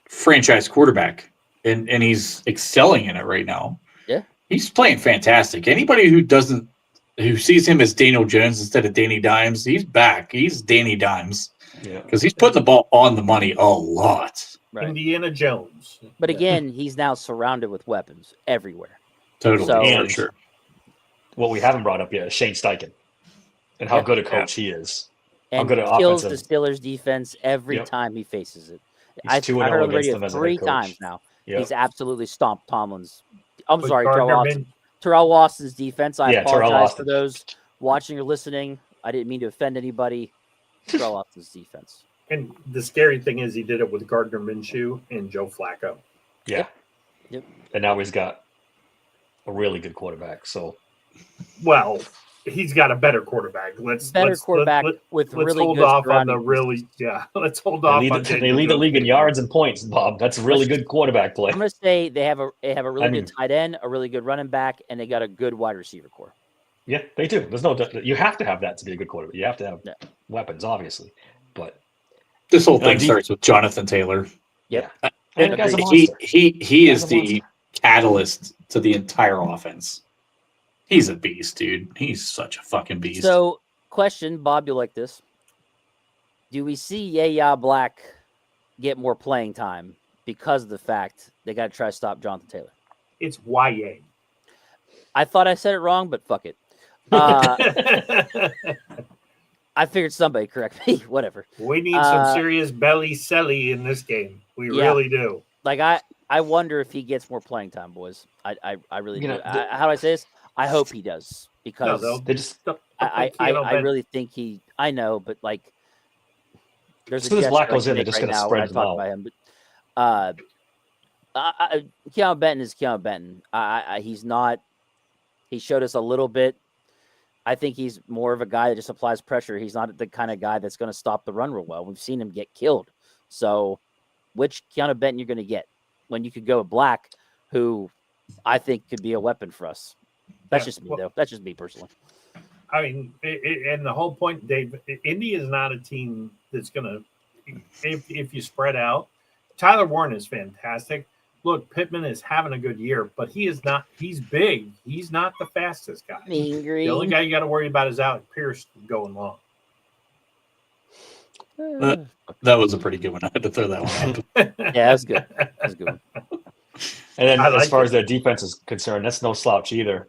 franchise quarterback, and he's excelling in it right now. Yeah, he's playing fantastic. Anybody who sees him as Daniel Jones instead of Danny Dimes, he's back. He's Danny Dimes. Yeah, because he's putting the ball on the money a lot. Right. Indiana Jones. But again, he's now surrounded with weapons everywhere. Totally, for sure. What we haven't brought up yet is Shane Steichen and how good a coach he is. And how good an kills offensive. The Steelers defense every time he faces it. He's 2-0 I heard on the against radio them as a 3 head coach. times now. Yep. He's absolutely stomped Tomlin's. I'm But sorry, Gardner Terrell Austin's defense. I Terrell apologize Austin. for those watching or listening. I didn't mean to offend anybody. Terrell Austin's defense. And the scary thing is he did it with Gardner Minshew and Joe Flacco. Yeah. Yep. And now he's got a really good quarterback. So, well, he's got a better quarterback. Let's with let's really hold good off on the run. really Let's hold off. They lead the league in yards and points, Bob. That's a really good quarterback play. I'm going to say they have a really good tight end, a really good running back, and they got a good wide receiver core. Yeah, they do. There's you have to have that to be a good quarterback. You have to have weapons, obviously. But this whole thing starts with Jonathan Taylor. Yep. And the guy's a monster. He is the catalyst to the entire offense. He's a beast, dude. He's such a fucking beast. So, question, Bob, you like this? Do we see Yaya Black get more playing time because of the fact they got to try to stop Jonathan Taylor? It's YA. I thought I said it wrong, but fuck it. I figured somebody correct me. Whatever. We need some serious belly selly in this game. We really do. Like I wonder if he gets more playing time, boys. I really do. How do I say this? I hope he does because I really think he. I know, but like, there's as soon as Black goes in, they're just going to spread them out. By him, but Keanu Benton is Keanu Benton. He's not. He showed us a little bit I think he's more of a guy that just applies pressure. He's not the kind of guy that's going to stop the run real well. We've seen him get killed. So, which Keanu Benton you're going to get when you could go with Black, who I think could be a weapon for us. That's just me, though. That's just me personally. I mean, and the whole point, Dave, Indy is not a team that's going to, if you spread out, Tyler Warren is fantastic. Look, Pittman is having a good year, but he is not, he's big. He's not the fastest guy. The only guy you got to worry about is Alec Pierce going long. That was a pretty good one. I had to throw that one up. Yeah, that's good. That's a good one. And then I as like far it. as their defense is concerned, that's no slouch either.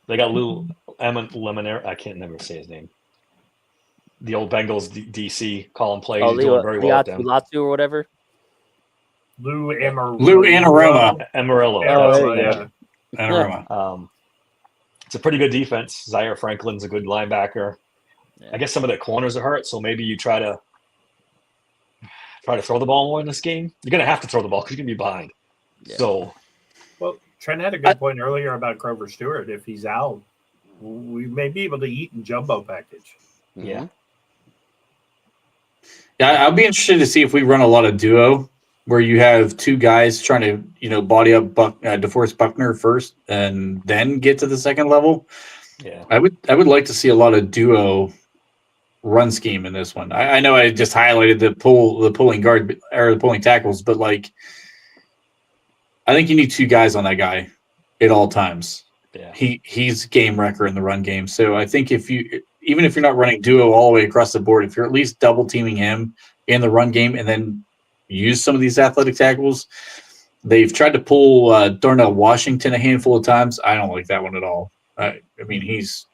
They got Lou Lemonare. I can't never say his name. The old Bengals DC calling plays. Oh, He's doing very well with them. Latu or whatever. Lou Anarumo. Amarillo. Oh, yeah. Anorama. It's a pretty good defense. Zaire Franklin's a good linebacker. Yeah. I guess some of their corners are hurt, so maybe you try to throw the ball more in this game. You're going to have to throw the ball because you're going to be behind. Yeah. So, Well, Trent had a good point earlier about Grover Stewart. If he's out, we may be able to eat in jumbo package. yeah. Yeah, I'll be interested to see if we run a lot of duo where you have two guys trying to, body up DeForest Buckner first and then get to the second level. Yeah. I would like to see a lot of duo run scheme in this one. I know I just highlighted the pulling guard or the pulling tackles, but like I think you need two guys on that guy at all times. Yeah. He's game wrecker in the run game. So I think even if you're not running duo all the way across the board, if you're at least double teaming him in the run game and then use some of these athletic tackles, they've tried to pull Darnell Washington a handful of times. I don't like that one at all. I mean, he's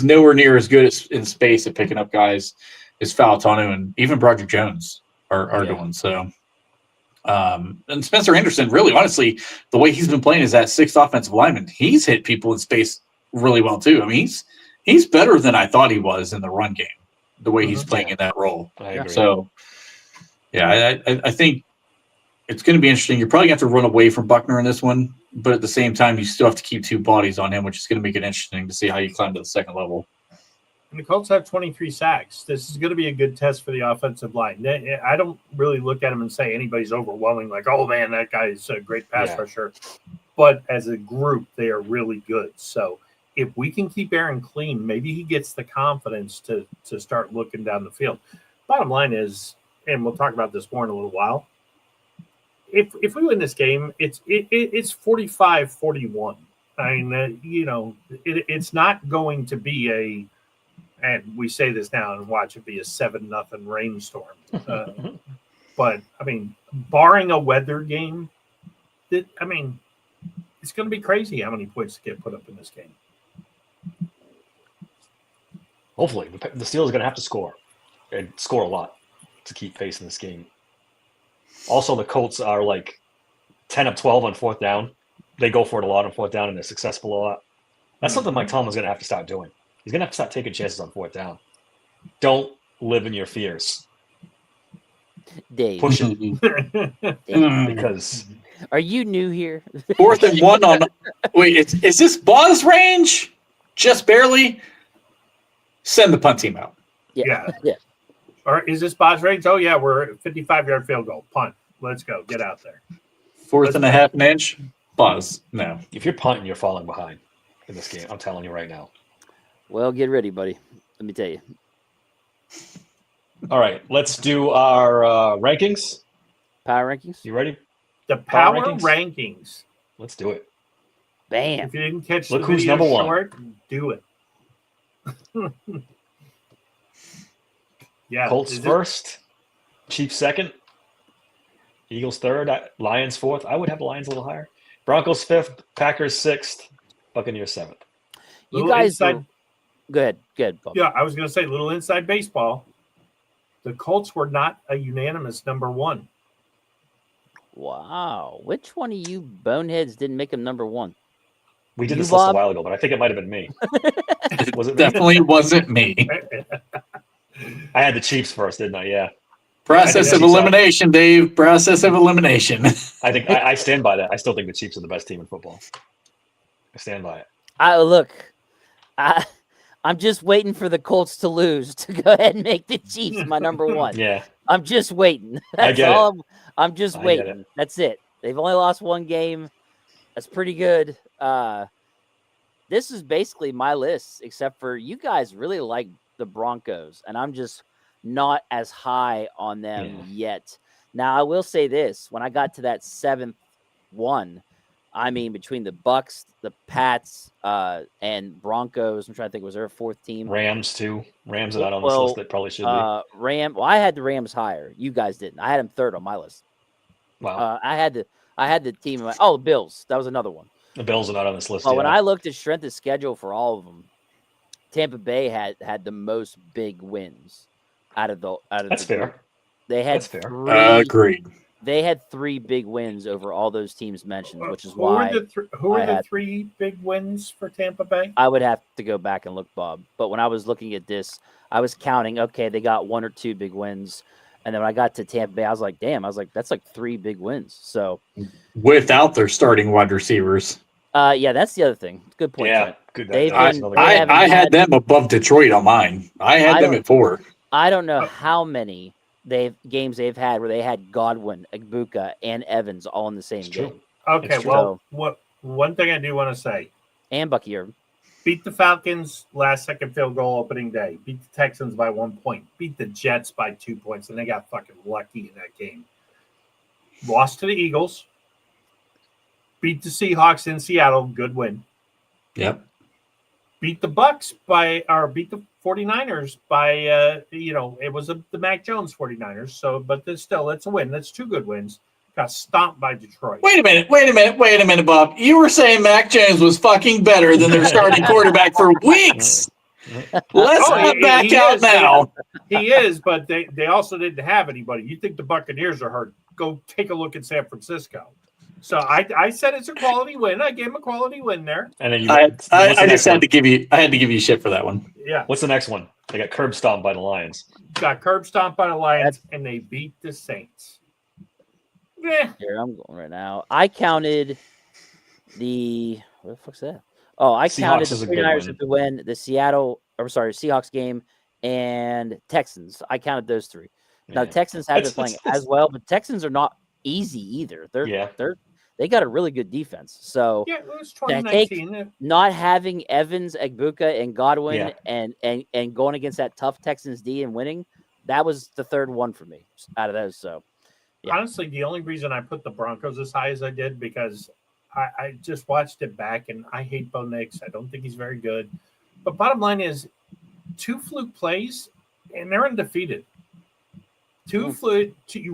nowhere near as good in space at picking up guys as Fautanu and even Broderick Jones are doing. So, and Spencer Anderson, really, honestly, the way he's been playing as that sixth offensive lineman, he's hit people in space really well too. I mean, he's better than I thought he was in the run game, the way he's playing in that role. I agree. So, yeah, I think it's going to be interesting. You're probably going to have to run away from Buckner in this one, but at the same time, you still have to keep two bodies on him, which is going to make it interesting to see how you climb to the second level. And the Colts have 23 sacks. This is going to be a good test for the offensive line. I don't really look at them and say anybody's overwhelming, like, oh, man, that guy's a great pass rusher. But as a group, they are really good. So if we can keep Aaron clean, maybe he gets the confidence to start looking down the field. Bottom line is, and we'll talk about this more in a little while, if we win this game, it's 45-41. I mean, it's not going to be and we say this now and watch it be a 7-0 rainstorm. But I mean, barring a weather game, it's going to be crazy how many points get put up in this game. Hopefully, the Steelers are going to have to score and score a lot to keep pace in this game. Also, the Colts are like 10 of 12 on fourth down. They go for it a lot on fourth down, and they're successful a lot. That's something Mike Tomlin's going to have to start doing. He's going to have to start taking chances on fourth down. Don't live in your fears. Dave, Push it because are you new here? 4th and 1 on. Wait, is this Boz range? Just barely. Send the punt team out. Yeah. Yeah. Or is this Boz range? Oh, yeah, we're 55-yard field goal. Punt. Let's go. Get out there. 4th and a half an inch. Boz. No. if you're punting, you're falling behind in this game. I'm telling you right now. Well, get ready, buddy. Let me tell you. All right, let's do our rankings. Power rankings. You ready? The Power power rankings? rankings. Let's do it. Bam. If you didn't catch Look the who's video number one. short, do it. Yeah. Colts is it- first, Chiefs second, Eagles third, Lions fourth. I would have the Lions a little higher. Broncos fifth, Packers sixth, Buccaneers seventh. You Little guys inside- go ahead. Good. Bob. Yeah, I was going to say, little inside baseball. The Colts were not a unanimous number one. Wow. Which one of you boneheads didn't make him number one? We did You, this list a Bob? while ago, but I think it might have been me. Was it me? Definitely wasn't me. I had the Chiefs first, didn't I? Yeah. Process of Chiefs elimination, Dave. Process of elimination. I think I stand by that. I still think the Chiefs are the best team in football. I stand by it. I'm I'm just waiting for the Colts to lose to go ahead and make the Chiefs my number one. Yeah. I'm just waiting. That's get all. I'm just I get waiting. That's it. They've only lost one game. That's pretty good. This is basically my list, except for you guys really like the Broncos, and I'm just not as high on them yet. Now, I will say this. When I got to that 7th one, I mean, between the Bucks, the Pats, and Broncos, I'm trying to think, was there a fourth team? Rams, too. Rams are not on this list. They probably should be. Well, I had the Rams higher. You guys didn't. I had them third on my list. Wow. I had the team. The Bills. That was another one. The Bills are not on this list. Well, when I looked at strength of schedule for all of them, Tampa Bay had the most big wins out of That's the fair. group. They had That's fair. Agreed. They had 3 big wins over all those teams mentioned, which is Who why were the 3 big wins for Tampa Bay? I would have to go back and look, Bob. But when I was looking at this, I was counting. Okay, they got 1 or 2 big wins, and then when I got to Tampa Bay, I was like, "Damn!" I was like, "That's like 3 big wins." So Without their starting wide receivers. yeah, that's the other thing. Good point. Yeah. Trent. Good. They've That's been- another they good- haven't I had- had them above Detroit on mine. I had them at 4. I don't know how many games they've had where they had Godwin, Igbuka, and Evans all in the same It's true. game, Okay, It's true. well, one thing I do want to say: and Bucky Irvin. beat the Falcons last second field goal opening day. Beat the Texans by 1 point. Beat the Jets by 2 points, and they got fucking lucky in that game. Lost to the Eagles. Beat the Seahawks in Seattle. Good win. Yep. Beat the beat the 49ers by it was the Mac Jones 49ers. So, but still, it's a win. That's 2 good wins. Got stomped by Detroit. Wait a minute, Bob. You were saying Mac Jones was fucking better than their starting quarterback for weeks. Let's not back out now. He is, but they also didn't have anybody. You think the Buccaneers are hurt? Go take a look at San Francisco. So I said it's a quality win. I gave him a quality win there. And then I just had to give you shit for that one. Yeah, What's the next one? They got curb stomped by the Lions. got curb stomped by the Lions, and they beat the Saints. Yeah, Here, I'm going right now. I counted the what the fuck's that? Oh, I counted Seahawks is the a good 49ers win. with the win, the Seahawks game, and Texans. I counted those 3. Now Yeah. Texans haven't been It's- playing as well, but Texans are not easy either. They got a really good defense. So yeah, it was take 2019. not having Evans, Igbuka, and Godwin Yeah. and going against that tough Texans D and winning, that was the 3rd one for me out of those. So yeah. Honestly, the only reason I put the Broncos as high as I did because I just watched it back, and I hate Bo Nix. I don't think he's very good. But bottom line is 2 fluke plays, and they're undefeated. You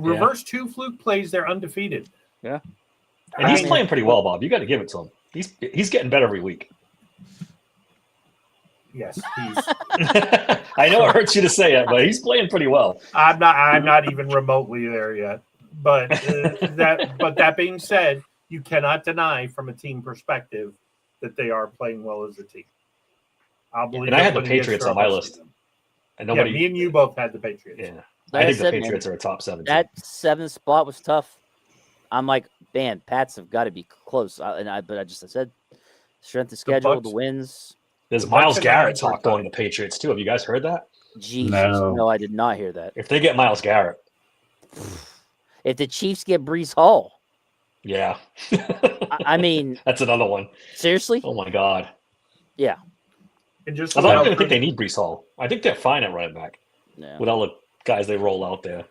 reverse 2 fluke plays, they're undefeated. Yeah. And he's playing pretty well, Bob. You got to give it to him. He's getting better every week. Yes, I know it hurts you to say it, but he's playing pretty well. I'm not even remotely there yet. But that being said, you cannot deny from a team perspective that they are playing well as a team. I'll believe. And I had the when he gets Patriots on my trouble. list. And nobody. Yeah, me and you both had the Patriots. Yeah. Like I think said, the man, Patriots are a top 7. that 7th spot was tough. I'm like, man, Pats have got to be close. I said strength of schedule, the Bucks- wins. There's the Myles Bucs and Garrett Lions are talk going to the Patriots too. Have you guys heard that? Jesus, No. no, I did not hear that. If they get Myles Garrett, If the Chiefs get Brees Hall, yeah. I mean, That's another one. seriously, Oh my God. yeah. And just I don't about even think they need Brees Hall. I think they're fine at running back Yeah. with all the guys they roll out there.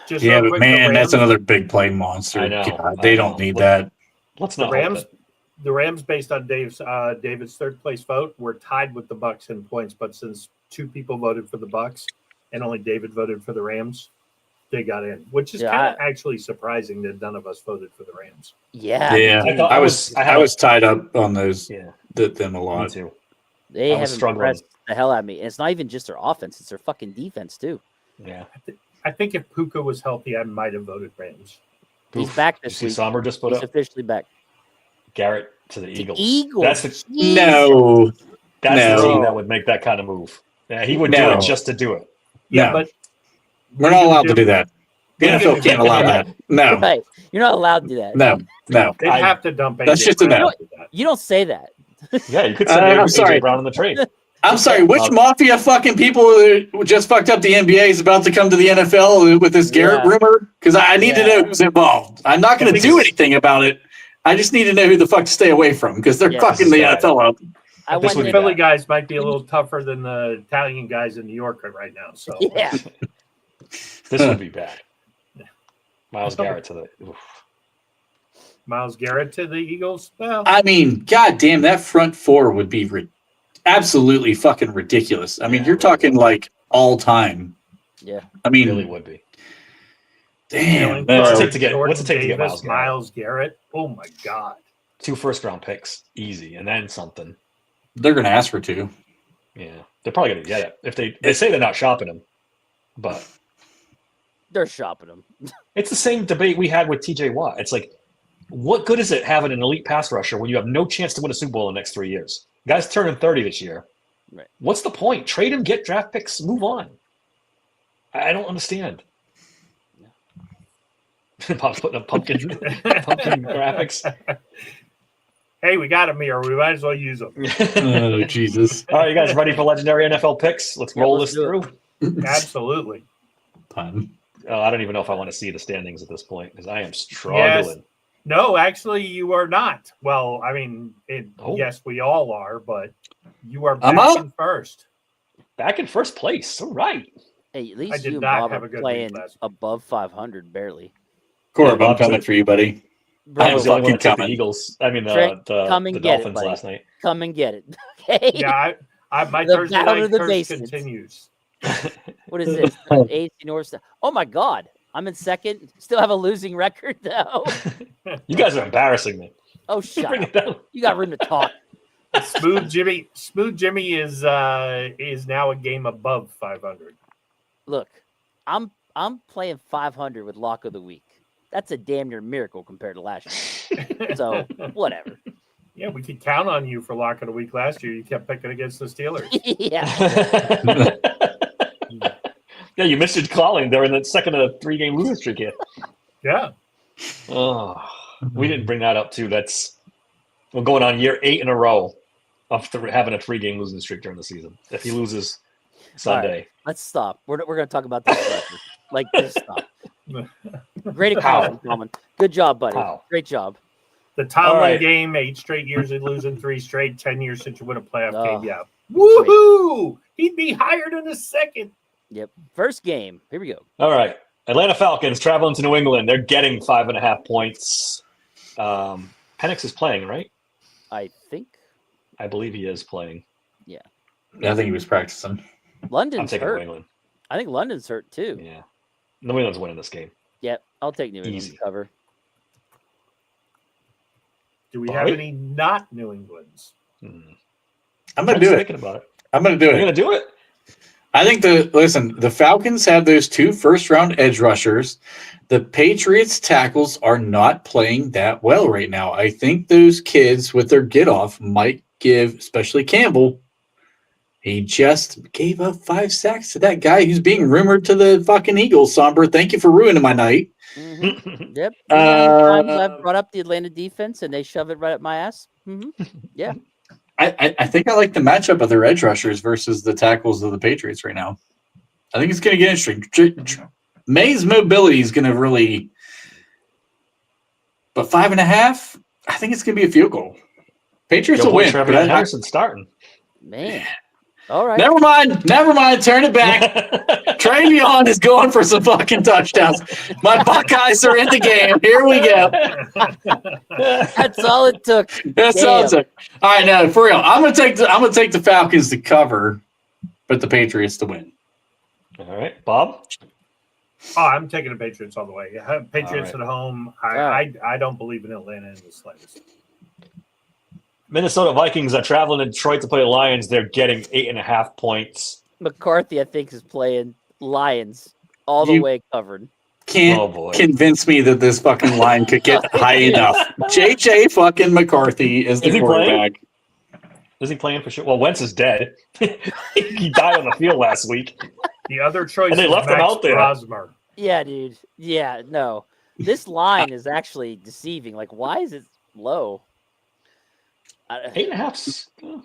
just Yeah, real but quick, man, the that's Rams- another big play monster. I know, God, I they know. don't need that. Let's The not. Rams. The Rams, based on David's 3rd place vote, were tied with the Bucks in points. But since 2 people voted for the Bucks and only David voted for the Rams, they got in, which is Yeah, kind of actually surprising that none of us voted for the Rams. Yeah, Yeah, I thought I I was was- I had I a- was tied up on those Yeah, them a me lot. too. they I was have struggling. impressed the hell out of me. And it's not even just their offense; it's their fucking defense too. Yeah. I think if Puka was healthy, I might have voted Rams. He's Oof. back You this see week. Sommer just put He's up officially back. Garrett to the The Eagles. Eagles. That's the Jeez. No, that's the No. team that would make that kind of move. Yeah, he would do No. it just to do it. Yeah, No. but we're not allowed to do that. The NFL can't allow that. No, Right. You're not allowed to do that. no. they'd I- have to dump AJ That's just a Brown no. to do that. You don't say that. Yeah, you could send I'm sorry. AJ Brown in the trade. I'm sorry. Which mafia fucking people who just fucked up the NBA is about to come to the NFL with this Garrett rumor? Because I need to know who's involved. I'm not going to do anything about it. I just need to know who the fuck to stay away from because they're fucking the NFL up. The Philly guys might be a little tougher than the Italian guys in New York right now. So yeah, this would be bad. Miles Garrett to the. Oof. Miles Garrett to the Eagles. Well, I mean, goddamn, that front four would be absolutely fucking ridiculous. I mean, you're talking like all time. Yeah, I mean, it really would be. Damn. What's it take to get Miles Garrett? Oh my God. 2 first-round picks, easy, and then something. They're going to ask for 2. Yeah, they're probably going to get it if they say they're not shopping him, but they're shopping him. It's the same debate we had with T.J. Watt. It's like, what good is it having an elite pass rusher when you have no chance to win a Super Bowl in the next 3 years? Guy's turning 30 this year. Right. What's the point? Trade him, get draft picks, move on. I don't understand. Bob's putting up pumpkin graphics. Hey, we got him here. We might as well use them. Oh, Jesus. All right, you guys ready for legendary NFL picks? Let's roll this through. Absolutely. I don't even know if I want to see the standings at this point because I am struggling. Yes. No, actually, you are not. Well, I mean, yes, we all are, but you are back in first. Back in first place. All right. Hey, at least did you and not Bob have are a good playing week last week. above 500, barely. Corb, I'm coming for you, buddy. I was the only one that took the coming. Eagles. I mean, Trent, the come and the get it, Dolphins buddy. last night. Come and get it. Okay. Yeah, my The Thursday battle night of the curse basements. continues. What is this? AFC North. Oh my God, I'm in second. Still have a losing record though. You guys are embarrassing me. Oh, shut Bring up. it down. You got room to talk. Smooth Jimmy is now a game above 500. Look, I'm playing 500 with lock of the week. That's a damn near miracle compared to last year. So whatever. Yeah, we could count on you for lock of the week last year. You kept picking against the Steelers. Yeah. Yeah, you missed your calling during the second of the 3-game losing streak here. Yeah. Oh, we didn't bring that up too. We're going on year 8 in a row of having a 3-game losing streak during the season. If he loses Sunday, All right, let's stop. We're going to talk about this forever. Like, just stop. Great accomplishment, Tomlin. Good job, buddy. How? Great job. The Tomlin right. game, 8 straight years of losing, 3 straight, 10 years since you win a playoff Oh, game. Yeah. Woohoo! He'd be hired in a second. Yep. First game. Here we go. all right. Atlanta Falcons traveling to New England. They're getting 5.5 points. Penix is playing, right? I think I believe he is playing. I think he was practicing. I'm London's taking New hurt. England. I think London's hurt too. Yeah, New England's winning this game. Yep. I'll take New England Easy. to cover. Do we Bobby? have any not New Englands? I'm I'm going to do it. thinking about it. I'm going to do You're it. going to do it? I think the Falcons have those 2 first-round edge rushers. The Patriots tackles are not playing that well right now. I think those kids with their get-off might give, especially Campbell, he just gave up 5 sacks to that guy who's being rumored to the fucking Eagles, Somber. Thank you for ruining my night. Mm-hmm. Yep. You know how many times I've brought up the Atlanta defense and they shove it right up my ass. Mm-hmm. Yeah. I think I like the matchup of their edge rushers versus the tackles of the Patriots right now. I think it's going to get interesting. May's mobility is going to really, but 5.5, I think it's going to be a field goal. Patriots Yo, will boy, win. Trevor but I- Henderson starting. Man. All right. Never mind. Turn it back. Travion is going for some fucking touchdowns. My Buckeyes are in the game. Here we go. That's all it took. That's all it took. All right, now for real, I'm gonna take the Falcons to cover, but the Patriots to win. All right, Bob. Oh, I'm taking the Patriots all the way. Yeah, Patriots All at home. right. I don't believe in Atlanta in the slightest. Minnesota Vikings are traveling to Detroit to play the Lions. They're getting 8.5 points. McCarthy, I think, is playing Lions all the You- way covered. Can't Oh, boy. convince me that this fucking line could get high enough. JJ fucking McCarthy is the Is he playing? quarterback. Is he playing for sure? Well, Wentz is dead. He died on the field last week. The other choice And they is left him Max out there. Rosmer. Yeah, dude. Yeah, no. This line is actually deceiving. Like, why is it low? 8.5.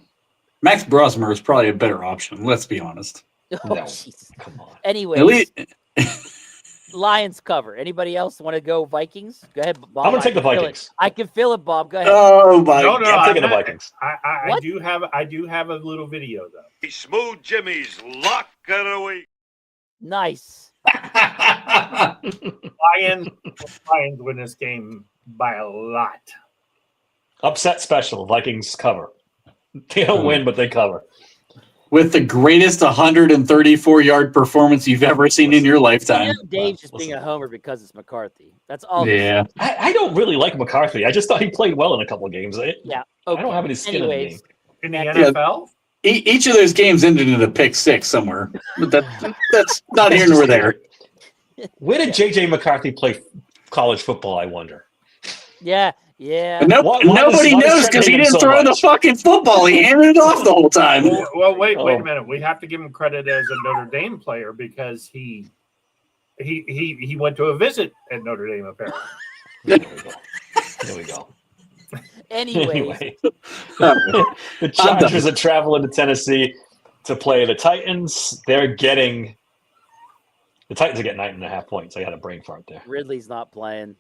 Max Brosmer is probably a better option. Let's be honest. Oh, No. jeez. Come on. Anyway, At least, Lions cover. Anybody else want to go Vikings? Go ahead, Bob. I'm gonna take the I can feel it. Vikings. I can feel it, Bob. Go ahead. oh my! No, no, I'm taking the not- Vikings. I What? do have a little video though. Smooth Jimmy's lock of the week. Nice. Lions win this game by a lot. Upset special. Vikings cover. They don't win, but they cover. With the greatest 134-yard performance you've ever seen in your You lifetime. know, Dave's just being a homer because it's McCarthy. That's all. this Yeah. is. I don't really like McCarthy. I just thought he played well in a couple of games. Yeah. I don't Okay. have any skin in the Anyways, game. In the Yeah. NFL, Each of those games ended in a pick six somewhere. But that's not here nor there. Where did JJ McCarthy play college football, I wonder? yeah. Yeah. And Why nobody does knows Trent because he hate him didn't so throw the much? fucking football. He handed it off the whole time. well, wait Oh. a minute. We have to give him credit as a Notre Dame player because he went to a visit at Notre Dame apparently. There we go. There we go. Anyways, Anyway, the Chargers are traveling to Tennessee to play the Titans. The Titans are getting 9.5 points. I had a brain fart there. Ridley's not playing.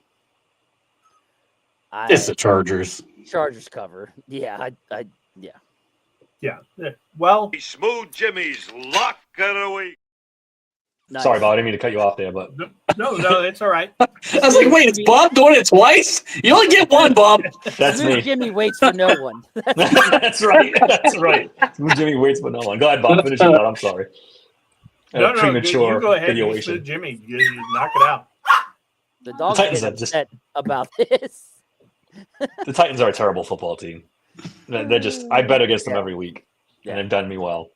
It's the Chargers. Chargers cover. Yeah. Yeah. Well, Smooth Jimmy's lock of the week. Nice. Sorry, Bob. I didn't mean to cut you off there, but no, it's all right. I was like, wait, it's Bob doing it twice? You only get one, Bob. that's Smooth me. Jimmy waits for no one. That's right. That's right. Jimmy waits for no one. Go ahead, Bob. Finish it out. I'm sorry. No, Premature you go ahead. videoation. Jimmy, you knock it out. The dog's The Titans getting have just- upset about this. The Titans are a terrible football team. They're just. I bet against them Yeah. every week, Yeah. and they've done me well.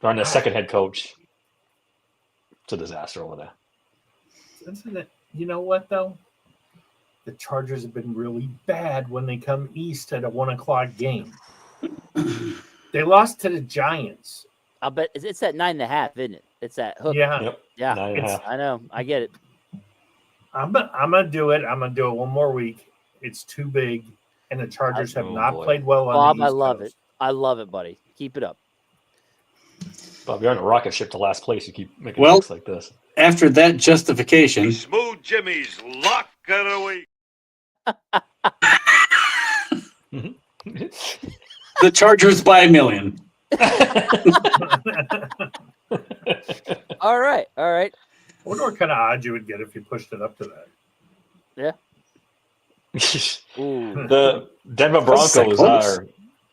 They're on their second head coach. It's a disaster over there. Isn't it? You know what though? The Chargers have been really bad when they come east at a 1:00 game. They lost to the Giants. I'll bet it's at 9.5, isn't it? It's that hook. Yeah, Yep. Yeah, 9.5. I know. I get it. I'm gonna do it. I'm gonna do it one more week. It's too big, and the Chargers have Oh, not boy. played well on Bob, the I East love Coast. it. I love it, buddy. Keep it up. Bob, you're on a rocket ship to last place. You keep making Well- picks like this. After that justification, Smooth Jimmy's lock of the week. the Chargers by a million. All right. I wonder what kind of odds you would get if you pushed it up to that. Ooh. The Denver Close. Broncos are.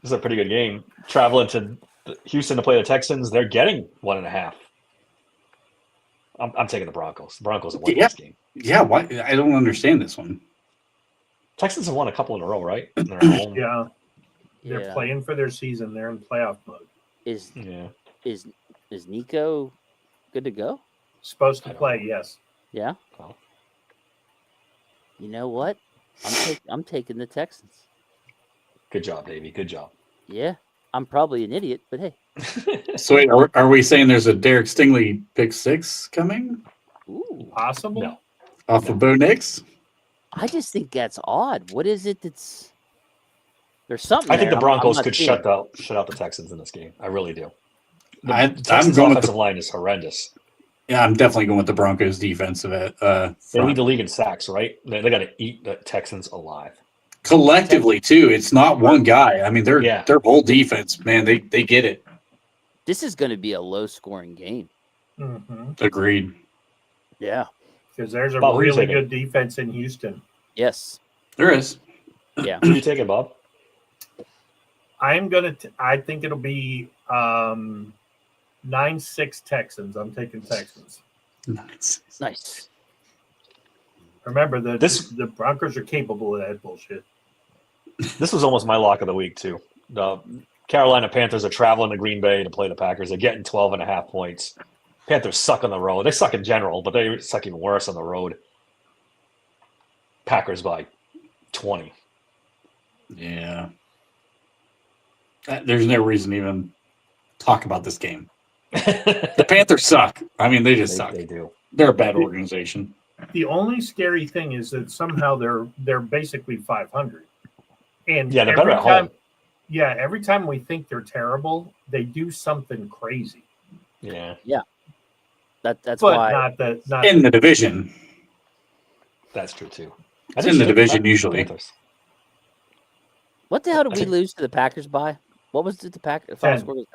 This is a pretty good game. Traveling to Houston to play the Texans. They're getting 1.5. I'm taking the Broncos. The Broncos have won Yeah. this game. Yeah, why? I don't understand this one. Texans have won a couple in a row, right? They're at home. Yeah, they're Yeah. playing for their season. They're in playoff mode. Is Yeah. is Nico good to go? Supposed to I don't play, know. yes. Yeah. Well. You know what? I'm taking the Texans. Good job, Davey. Good job. Yeah. I'm probably an idiot, but hey. So wait, are we saying there's a Derek Stingley pick six coming Ooh. Possible. No. off of Bo Nix? I just think that's odd. What is it that's there's something I think there. the I'm Broncos not could seeing shut it. out the Texans in this game. I really do. I'm Texans' going with offensive the, line is horrendous. yeah, I'm definitely going with the Broncos defensive at They front. lead the league in sacks, right? They got to eat the Texans alive. Collectively too. It's not one guy. I mean, their whole defense, man, they get it. This is going to be a low scoring game. Agreed. Yeah. Because there's a Bob, who you really taking? good defense in Houston. Yes. There is. Yeah. Who are you taking, Bob? I think it'll be 9-6 Texans. I'm taking Texans. Nice. Remember the This- the Broncos are capable of that bullshit. This was almost my lock of the week, too. The Carolina Panthers are traveling to Green Bay to play the Packers. They're getting 12.5 points. Panthers suck on the road. They suck in general, but they suck even worse on the road. Packers by 20. Yeah. There's no reason to even talk about this game. The Panthers suck. I mean, they just suck. They do. They're a bad organization. The only scary thing is that somehow they're basically 500. And Yeah, they're better every at home. time, yeah, every time we think they're terrible, they do something crazy. Yeah, That's But why. not In the division. that's true too. It's in the division usually. Panthers. What the hell did I we think- lose to the Packers by? What was it? The Packers 10. score was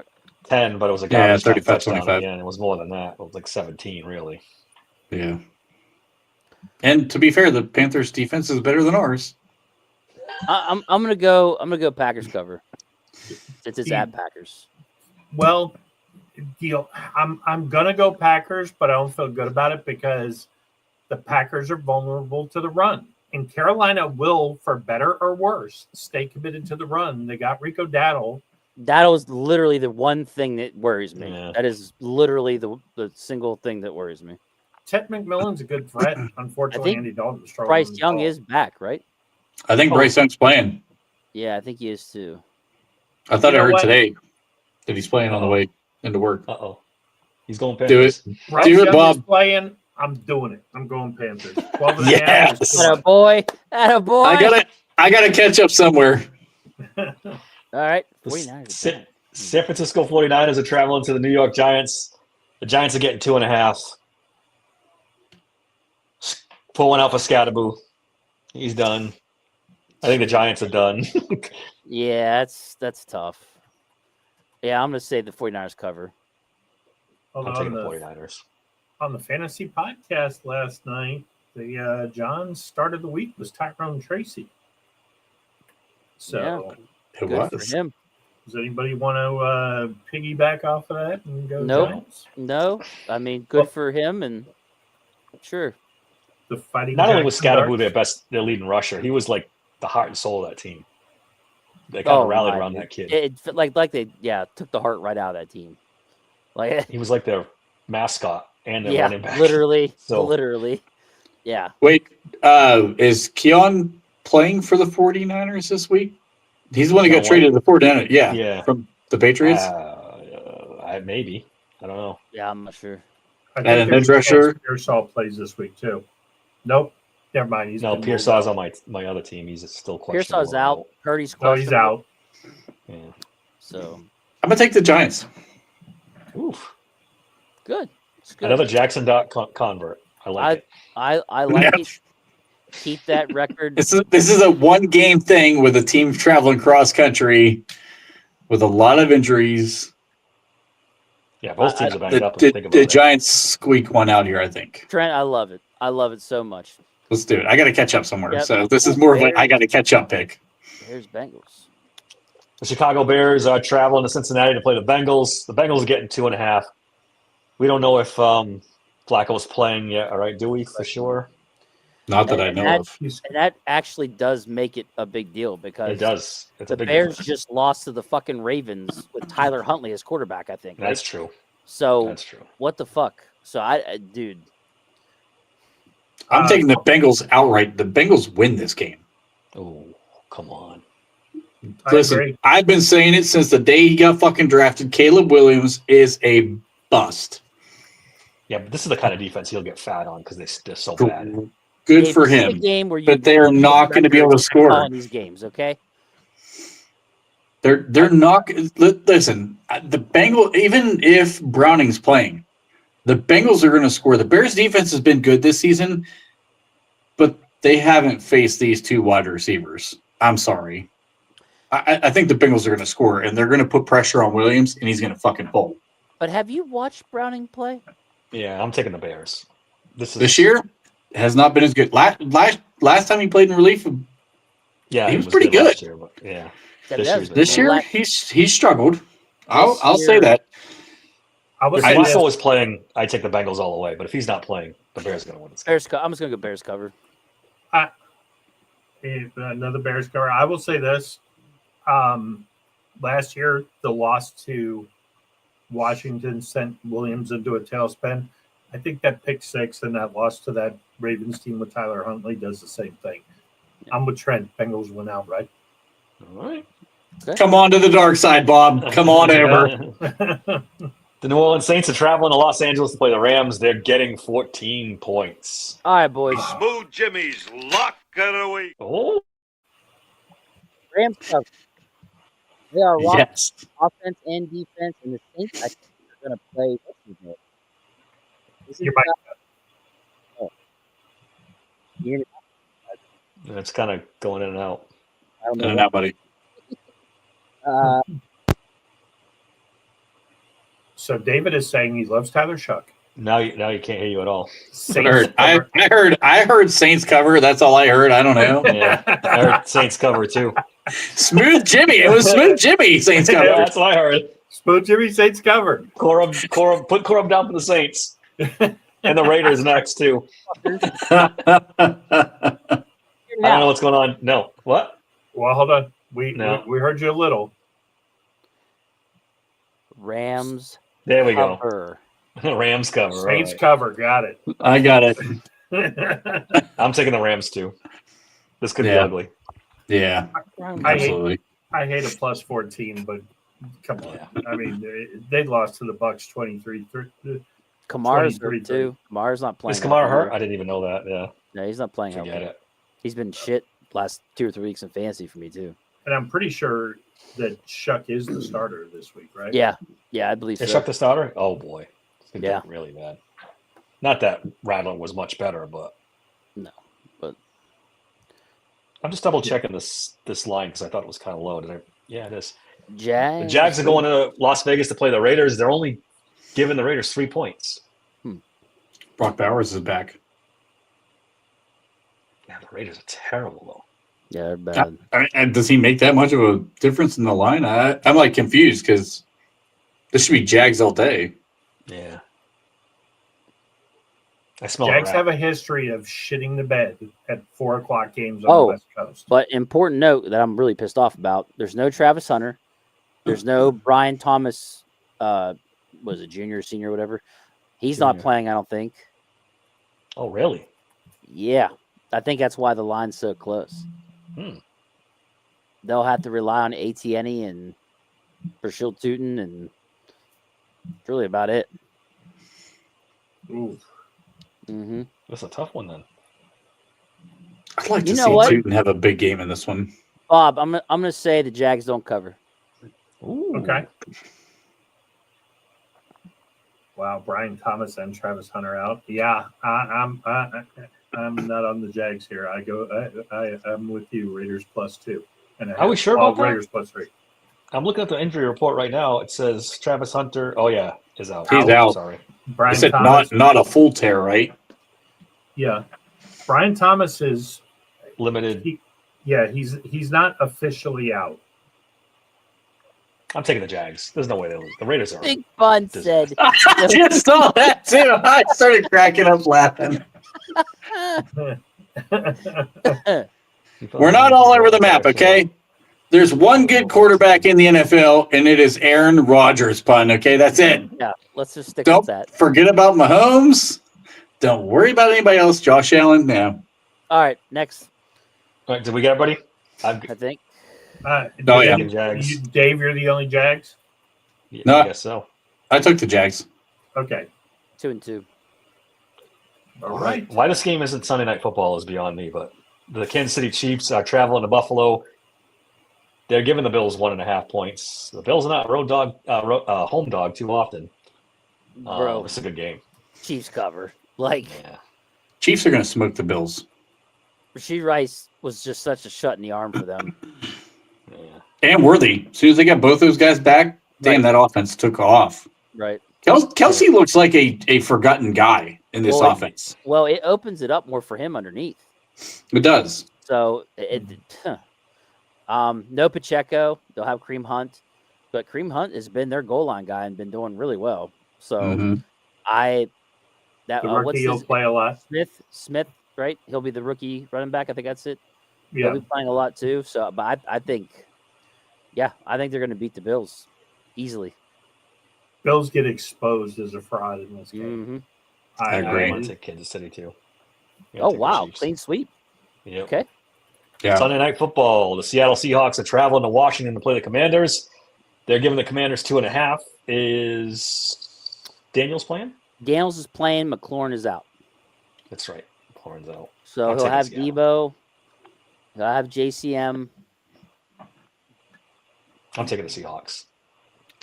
10, but it was a Yeah, garbage time 35, touchdown at 25. the end. It was more than that. It was like 17, really. Yeah. And to be fair, the Panthers defense is better than ours. I'm gonna go Packers cover since it's at Packers. well. Deal. I'm gonna go Packers, but I don't feel good about it because the Packers are vulnerable to the run, and Carolina will, for better or worse, stay committed to the run. They got Rico Dowdle. That was literally the one thing that worries me. Yeah. That is literally the single thing that worries me. Ted McMillan's a good threat. Unfortunately, think Andy Dalton's struggling. Bryce to Young ball. is back, right? I think Bryce Young's playing. Yeah, I think he is too. I thought You I know heard what? today that he's playing on the way into work. Uh-oh. He's going Do Panthers. it. Bryce Do it, Young is Bob. playing. I'm doing it. I'm going Panthers. 12 and a half is Yes. too Atta boy, atta boy. I gotta catch up somewhere. much. All right, The 49ers. are San, bad. San Francisco 49ers are traveling to the New York Giants. The Giants are getting 2.5. Pull one out for Scatterboo. He's done. I think the Giants are done. Yeah, that's tough. Yeah, I'm gonna say the 49ers cover. Although I'm taking on the the 49ers. on the fantasy podcast last night, the John's start of the week was Tyrone Tracy. So, It Good was. for him. does anybody want to piggyback off of that and go Nope. Giants? No, I mean good for him, and sure. The fighting. Not only was Jackson Scatterboo Darts? their leading rusher, he was like the heart and soul of that team. They kind of rallied my around dude. that kid. It like they took the heart right out of that team. Like He was like their mascot and their yeah, running back. literally, So- literally. Yeah. Wait, is Keon playing for the 49ers this week? He's the one that got Keon traded to the 49ers. Yeah. Yeah. From the Patriots. Maybe. I don't know. Yeah, I'm not sure. I And an there's edge a chance rusher? Pearsall plays this week too. Nope. Never mind. He's No, been Pearsall's ruled on my other team. He's still questionable. Pearsall's out. Purdy's out. No, he's questionable. out. Yeah. So I'm gonna take the Giants. Oof. good. It's good. Another Jackson Dot convert. I like it. I like Yeah. it. Keep that record. This is a one game thing with a team traveling cross country with a lot of injuries. Yeah, both teams are banged The, up. If you think about the it. Giants squeak one out here, I think. Trent, I love it. I love it so much. Let's do it. I got to catch up somewhere. Yep. So this is more of a I got to catch up pick. There's Bengals. The Chicago Bears are traveling to Cincinnati to play the Bengals. The Bengals are getting 2.5. We don't know if Flacco's playing yet. All right, do we for sure? Not that I know of. He's And that actually does make it a big deal because It does. It's the a big Bears difference. just lost to the fucking Ravens with Tyler Huntley as quarterback, I think. Right? That's true. So That's true. what the fuck? So dude, I'm taking the Bengals outright. The Bengals win this game. Oh, come on. I Listen, agree. I've been saying it since the day he got fucking drafted. Caleb Williams is a bust. Yeah, but this is the kind of defense he'll get fat on because they're so bad. Good Hey, for this is a him. game where you But they are not going to be able to score. calling these games, okay? They're not. Listen, the Bengals. Even if Browning's playing, the Bengals are going to score. The Bears' defense has been good this season, but they haven't faced these two wide receivers. I'm sorry. I think the Bengals are going to score, and they're going to put pressure on Williams, and he's going to fucking pull. But have you watched Browning play? Yeah, I'm taking the Bears. This year has not been as good. Last time he played in relief, Yeah, he was pretty good. last year, but yeah. This year's been this bad. year he's struggled. I'll say year- that. I would If say this. Flacco is playing, I take the Bengals all the way. But if he's not playing, the Bears are going to win this game. Bears. I'm just gonna go Bears cover. If another Bears cover. I will say this. Last year, the loss to Washington sent Williams into a tailspin. I think that pick six and that loss to that Ravens team with Tyler Huntley does the same thing. I'm with Trent. Bengals win outright. All right. Come on to the dark side, Bob. Come on over. The New Orleans Saints are traveling to Los Angeles to play the Rams. They're getting 14 points. All right, boys. Smooth Jimmy's lock of the week. Oh, Rams cover. They are rock Yes. offense and defense, and the Saints, I think, are going to play. What's his name? This is You might- you hear me? It's kind of going in and out. I don't No, know. not buddy. So David is saying he loves Tyler Shuck. Now you can't hear you at all. Saints I heard Saints cover. That's all I heard. I don't know. Yeah, I heard Saints cover too. Smooth Jimmy. It was Smooth Jimmy. Saints Yeah, cover. that's what I heard. Spoon Jimmy Saints cover. Corum, put Corum down for the Saints and the Raiders next too. I don't know what's going on. No, what? Well, hold on. We heard you a little. Rams There we go. cover. Rams cover. all Saints right. cover. Got it. I got it. I'm taking the Rams too. This could be Yeah. ugly. Yeah, I hate absolutely. I hate a plus 14, but come on. Yeah. I mean, they lost to the Bucks 23. Kamara's 23. hurt too. Kamara's not playing. Is Kamara healthy. hurt? I didn't even know that. Yeah, No, he's not playing. forget healthy. it. He's been shit last 2 or 3 weeks in fantasy for me too. And I'm pretty sure that Shuck is the starter this week, right? Yeah, I believe They so. shut the starter. Oh boy, it's gonna Yeah. get really bad. Not that Rattler was much better, but No, but- I'm just double checking this line because I thought it was kind of low. Did I? Yeah, it is. The Jags. Jags are going to Las Vegas to play the Raiders. They're only giving the Raiders 3 points. Brock Bowers is back. Yeah, the Raiders are terrible though. Yeah, they're bad. And does he make that much of a difference in the line? I'm like confused because this should be Jags all day. Yeah. I smell Jags a rat. have a history of shitting the bed at 4 o'clock games on Oh. the West Coast. But important note that I'm really pissed off about: there's no Travis Hunter, there's no Brian Thomas. Was it junior, senior, whatever? He's not Junior. playing. I don't think. Oh, really? Yeah, I think that's why the line's so close. Hmm. They'll have to rely on Etienne and Brashil Tootin, and that's really about it. Ooh. Mm-hmm. That's a tough one then. I'd like You to know see what? Tootin have a big game in this one. Bob, I'm gonna say the Jags don't cover. Ooh. Okay. Wow, Brian Thomas and Travis Hunter out. Yeah, I'm not on the Jags here. I'm with you. Raiders +2. And Are we sure about that? Raiders +3. I'm looking at the injury report right now. It says Travis Hunter. Oh yeah, is out. He's Oh, out. Sorry. I Brian said Thomas. not a full tear, right? Yeah, Brian Thomas is. Limited. He's not officially out. I'm taking the Jags. There's no way they lose. The Raiders are. Big Bun said. I just saw that too. I started cracking up laughing. We're not all over the map, okay? There's one good quarterback in the NFL, and it is Aaron Rodgers, pun. Okay, that's it. Yeah, let's just stick Don't with that. forget about Mahomes. Don't worry about anybody else. Josh Allen, no. All right, next. All right, did we get everybody? I think. Oh, yeah. Dave, Jags. Dave, you're the only Jags. Yeah, No. I guess so. I took the Jags. Okay. 2-2. All right. Why this game isn't Sunday Night Football is beyond me, but the Kansas City Chiefs are traveling to Buffalo. They're giving the Bills 1.5 points. The Bills are not home dog too often. Bro, It's a good game. Chiefs cover. Like, Yeah. Chiefs are going to smoke the Bills. Rasheed Rice was just such a shut in the arm for them. Yeah. And Worthy. As soon as they got both those guys back, damn, that offense took off. Right. Kelsey looks like a forgotten guy in this Well, offense. Well, it opens it up more for him underneath. It does. So no Pacheco. They'll have Kareem Hunt, but Kareem Hunt has been their goal line guy and been doing really well. So Mhm. The rookie will play a lot. Smith, right? He'll be the rookie running back. I think that's it. Yeah. He'll be playing a lot too. So, but I think they're going to beat the Bills easily. Bills get exposed as a fraud in this game. Mm-hmm. I agree. I'm going to take Kansas City too. I'm gonna Oh take the wow, Chiefs. clean sweep. Yep. Okay. Yeah. Sunday Night Football. The Seattle Seahawks are traveling to Washington to play the Commanders. They're giving the Commanders 2.5. Is Daniels playing? Daniels is playing. McLaurin is out. That's right. Horns out. So I'm he'll taking have Seattle. Debo. He'll have JCM. I'm taking the Seahawks.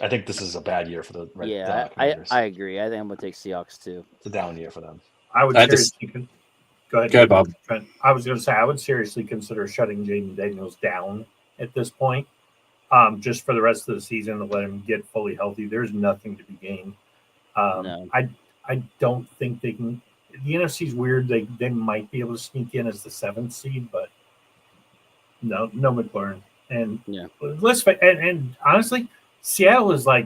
I think this is a bad year for the Red Yeah, Commanders. I agree. I think I'm gonna take Seahawks too. It's a down year for them. I would I just- seriously go ahead. Go ahead, Bob. I was going to say I would seriously consider shutting Jaden Daniels down at this point, just for the rest of the season to let him get fully healthy. There's nothing to be gained. No. I don't think they can. The NFC's weird. They might be able to sneak in as the 7th seed, but no McLaurin. And Yeah. and honestly, Seattle is like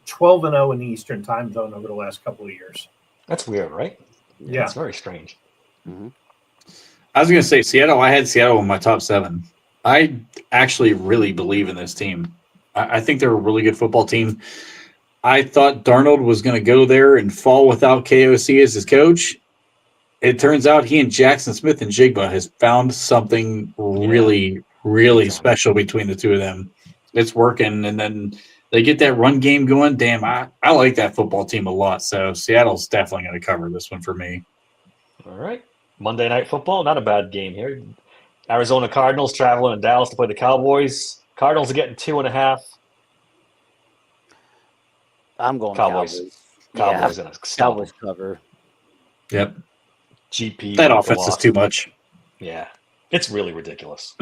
12-0 in the Eastern Time Zone over the last couple of years. That's weird, right? Yeah. It's very strange. I was going to say Seattle. I had Seattle in my top 7. I actually really believe in this team. I think they're a really good football team. I thought Darnold was going to go there and fall without KOC as his coach. It turns out he and Jackson Smith and Jigba has found something really, really special between the two of them. It's working, and then they get that run game going. Damn, I like that football team a lot. So Seattle's definitely going to cover this one for me. All right. Monday Night Football, not a bad game here. Arizona Cardinals traveling to Dallas to play the Cowboys. Cardinals are getting 2.5. I'm going Cowboys. Cowboys. Cowboys Yeah, gonna stop Cowboys them. cover. Yep, GP. that will go offense is off. too much. Yeah, it's really ridiculous.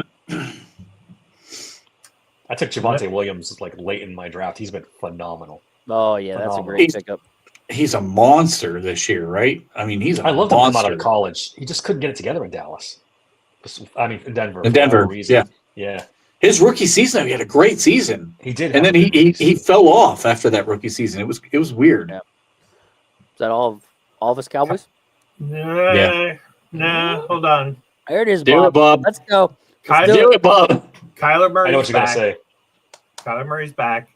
I took Javonte Williams like late in my draft. He's been phenomenal. Oh yeah, that's a Phenomenal. great pickup. He's a monster this year, right? I mean, he's a I loved him monster. out of college. He just couldn't get it together in Dallas. I mean, in Denver. In for whatever Denver, reason. Yeah. His rookie season, he had a great season, He did. and have then a good he season. fell off after that rookie season. It was weird. Yeah. Is that all of us Cowboys? Nah, hold on. There it is, Do it, Bob. Bob. Let's go. Kyler, Do it, Bob. Kyler I Murray's know what you're back. gonna say. Kyler Murray's back.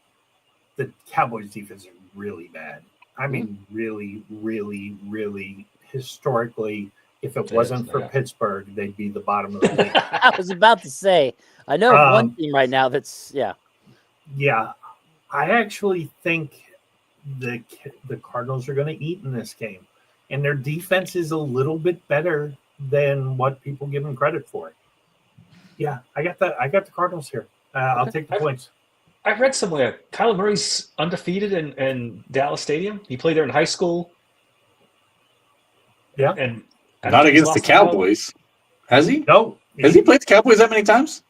The Cowboys defense is really bad. I mean, really, really, really historically, if it wasn't for yeah. Pittsburgh, they'd be the bottom of the league. I was about to say. I know of one team right now that's Yeah, I actually think the Cardinals are going to eat in this game, and their defense is a little bit better than what people give them credit for. Yeah, I got the Cardinals here. I'll take the points. I read somewhere Kyler Murray's undefeated in Dallas Stadium. He played there in high school. Yeah. And I don't Not think he's against the lost a vote. Cowboys, has he? No, Has he played the Cowboys that many times?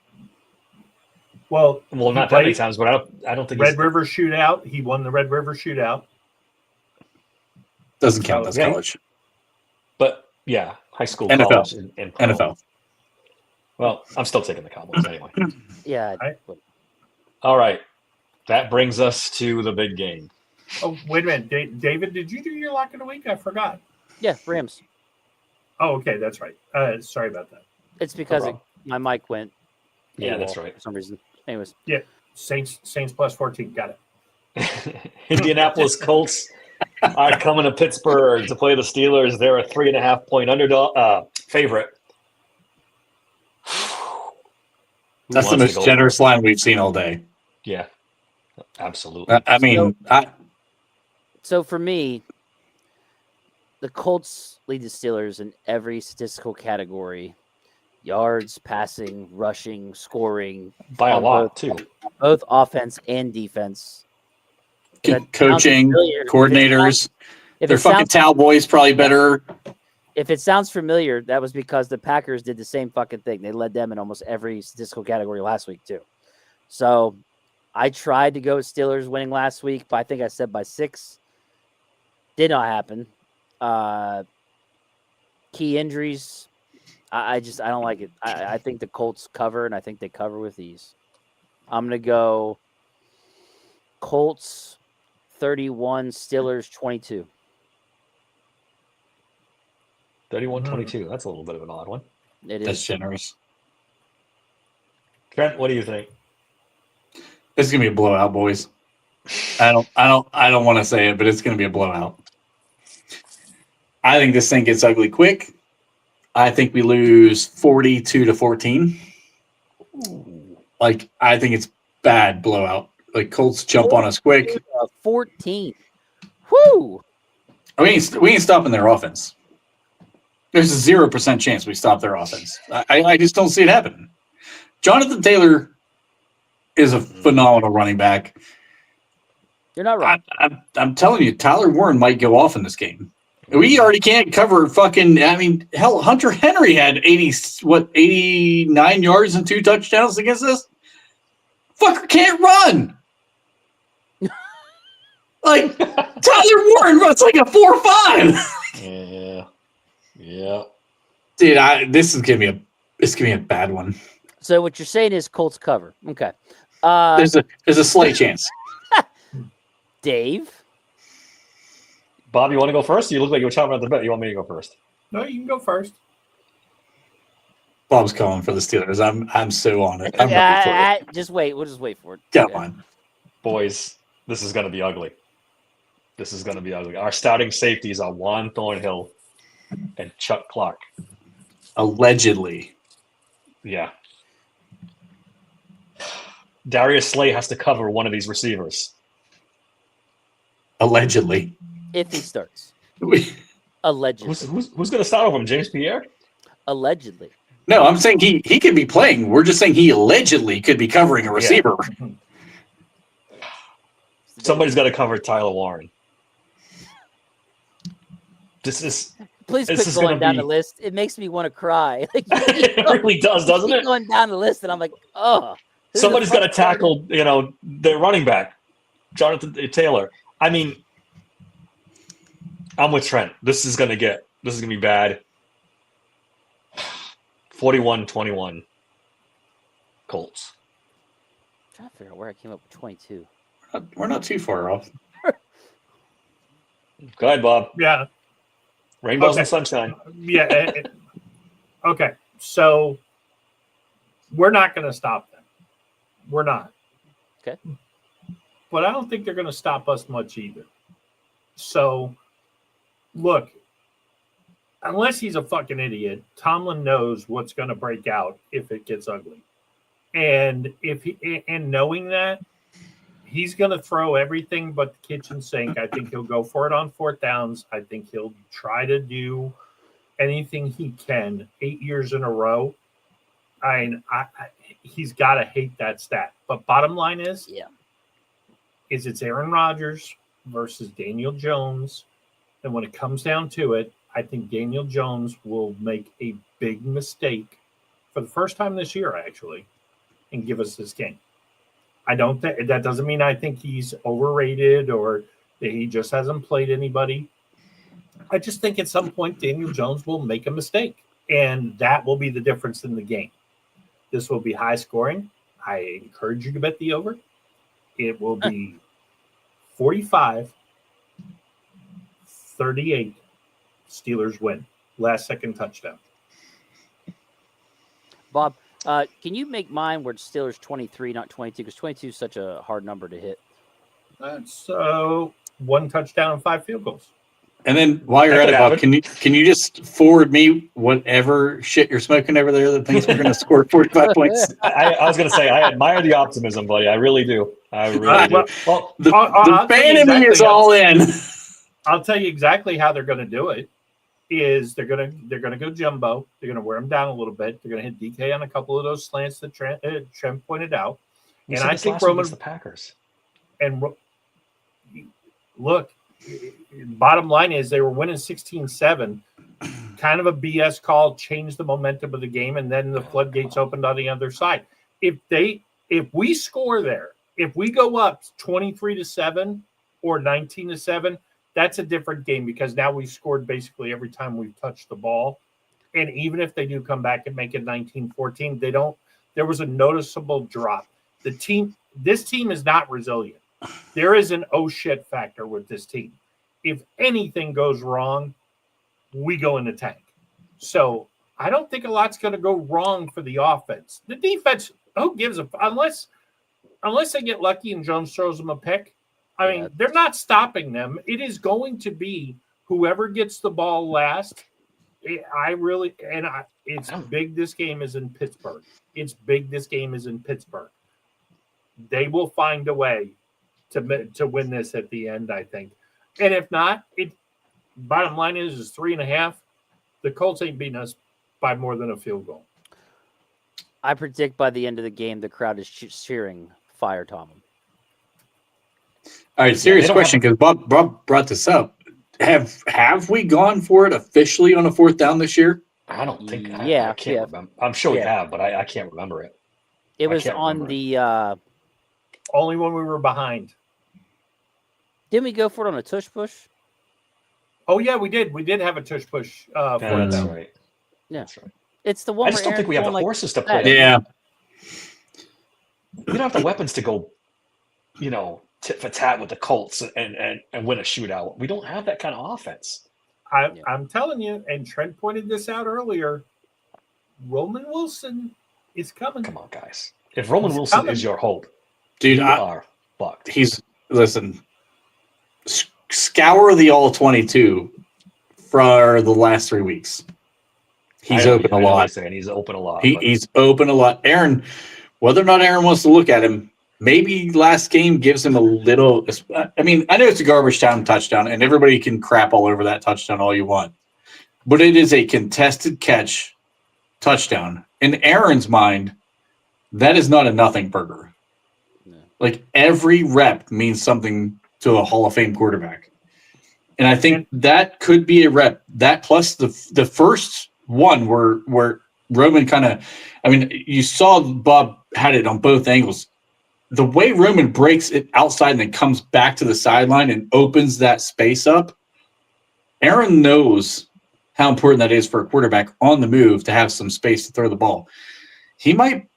Well, Well, he not that many played times, but I don't think Red he's River Shootout. He won the Red River Shootout. Doesn't count. That's Yeah. college. But yeah, high school, NFL. college, and pro. NFL. Well, I'm still taking the Cowboys anyway. yeah. All right. That brings us to the big game. Oh, wait a minute, David, did you do your lock of the week? I forgot. Yeah, Rams. Oh, okay, that's right. Sorry about that. It's because problem. my mic went. Yeah, that's AWOL right. For some reason. Anyways, Saints plus 14. Got it. Indianapolis Colts are coming to Pittsburgh to play the Steelers. They're a 3.5-point underdog favorite. Who That's the wants to most go? generous line we've seen all day. Yeah, absolutely. I mean, so for me, the Colts lead the Steelers in every statistical category: yards, passing, rushing, scoring, By a on lot, too. both offense and defense. That coaching, sounds familiar. coordinators, If they're it fucking sounds, Cowboys probably better. if it sounds familiar, that was because the Packers did the same fucking thing. They led them in almost every statistical category last week too. So I tried to go with Steelers winning last week, but I think I said by 6. Did not happen. Key injuries. I don't like it. I think the Colts cover, and I think they cover with ease. I'm gonna go Colts 31, Steelers 22. 31-22. That's a little bit of an odd one. It That's is. generous. Trent, what do you think? This is gonna be a blowout, boys. I don't want to say it, but it's gonna be a blowout. I think this thing gets ugly quick. I think we lose 42-14. Like, I think it's bad blowout. Like, Colts jump on us quick. 14. Whoo! We ain't stopping their offense. There's a 0% chance we stop their offense. I just don't see it happen. Jonathan Taylor is a phenomenal running back. You're not wrong. I'm telling you, Tyler Warren might go off in this game. We already can't cover fucking. I mean, hell, Hunter Henry had 89 yards and 2 touchdowns against us. Fucker can't run. Like Tyler Warren runs like a 4.5. Yeah. Dude, this is gonna be a bad one. So what you're saying is Colts cover. Okay. There's a slight chance. Dave. Bob, you want to go first? You look like you were chomping at the bit. You want me to go first? No, you can go first. Bob's calling for the Steelers. I'm so on it. I'm ready for it. Just wait. We'll just wait for it. Come on. Boys, this is going to be ugly. Our starting safeties are Juan Thornhill and Chuck Clark. Allegedly. Yeah. Darius Slay has to cover one of these receivers. Allegedly. If he starts. We- Allegedly. Who's going to start over him? James Pierre? Allegedly. No, I'm saying he could be playing. We're just saying he allegedly could be covering a receiver. Somebody's got to cover Tyler Warren. Please quit going down the list. It makes me want to cry. It really does, doesn't it? Going down the list, and I'm like, oh. Somebody's got to tackle, their running back, Jonathan Taylor. I mean, I'm with Trent. This is going to be bad. 41-21 Colts. I'm trying to figure out where I came up with 22. We're not too far off. Go ahead, Bob. Yeah. Rainbows and sunshine. Yeah. Okay. So we're not going to stop them. We're not. Okay. But I don't think they're going to stop us much either. So, look, unless he's a fucking idiot, Tomlin knows what's going to break out if it gets ugly. And knowing that, he's going to throw everything but the kitchen sink. I think he'll go for it on 4th downs. I think he'll try to do anything he can 8 years in a row. He's got to hate that stat. But bottom line is it's Aaron Rodgers versus Daniel Jones. And when it comes down to it, I think Daniel Jones will make a big mistake for the first time this year, actually, and give us this game. I don't think that doesn't mean I think he's overrated or that he just hasn't played anybody. I just think at some point Daniel Jones will make a mistake, and that will be the difference in the game. This will be high scoring. I encourage you to bet the over. It will be 45-38. Steelers win. Last second touchdown. Bob, can you make mine where it's Steelers 23, not 22? Because 22 is such a hard number to hit. So 1 touchdown and 5 field goals. And then while you're at it, Bob, can you just forward me whatever shit you're smoking over there that thinks we're going to score 45 points? I was going to say, I admire the optimism, buddy. I really do. I really do. Well, the fan in me is all in. I'll tell you exactly how they're going to do it. Is they're going to go jumbo. They're going to wear them down a little bit. They're going to hit DK on a couple of those slants that Trent pointed out. We and I think Roman the Packers. And look, bottom line is they were winning 16-7. Kind of a BS call, changed the momentum of the game, and then the floodgates opened on the other side. If we score there, if we go up 23-7 or 19-7, that's a different game because now we've scored basically every time we've touched the ball. And even if they do come back and make it 19-14, there was a noticeable drop. This team is not resilient. There is an oh shit factor with this team. If anything goes wrong, we go in the tank. So I don't think a lot's going to go wrong for the offense. The defense, who gives a unless they get lucky and Jones throws them a pick. I mean, they're not stopping them. It is going to be whoever gets the ball last. It's big. This game is in Pittsburgh. It's big. This game is in Pittsburgh. They will find a way to win this at the end, I think. And if not, bottom line is 3.5. The Colts ain't beating us by more than a field goal. I predict by the end of the game, the crowd is cheering fire Tomlin. All right, serious they don't question because Bob brought this up. Have we gone for it officially on a fourth down this year? I don't think. I Yeah, can't yeah. remember. I'm sure we Yeah. have, but I can't remember it. It I was can't on remember the. Only when we were behind. Didn't we go for it on a tush push? Oh yeah, we did. We did have a tush push. Yeah, For that's them. right. Yeah. That's right. It's the one. I just where don't think we have Aaron's the going horses to play. that. Yeah. We don't have the weapons to go, tit for tat with the Colts and win a shootout. We don't have that kind of offense. I'm telling you, and Trent pointed this out earlier. Roman Wilson is coming. Come on, guys. If Roman He's Wilson coming. is your hope, Dude, you are fucked. listen, scour the all 22 for the last 3 weeks. He's open a I know what you're lot. saying. He's open a lot. but He's open a lot. Aaron, whether or not Aaron wants to look at him, maybe last game gives him a little. I mean, I know it's a garbage time touchdown, and everybody can crap all over that touchdown all you want, but it is a contested catch touchdown. In Aaron's mind, that is not a nothing burger. No. Like every rep means something to a Hall of Fame quarterback. And I think that could be a rep. That plus the first one where Roman kind of, I mean, you saw Bob had it on both angles. The way Roman breaks it outside and then comes back to the sideline and opens that space up, Aaron knows how important that is for a quarterback on the move to have some space to throw the ball. He might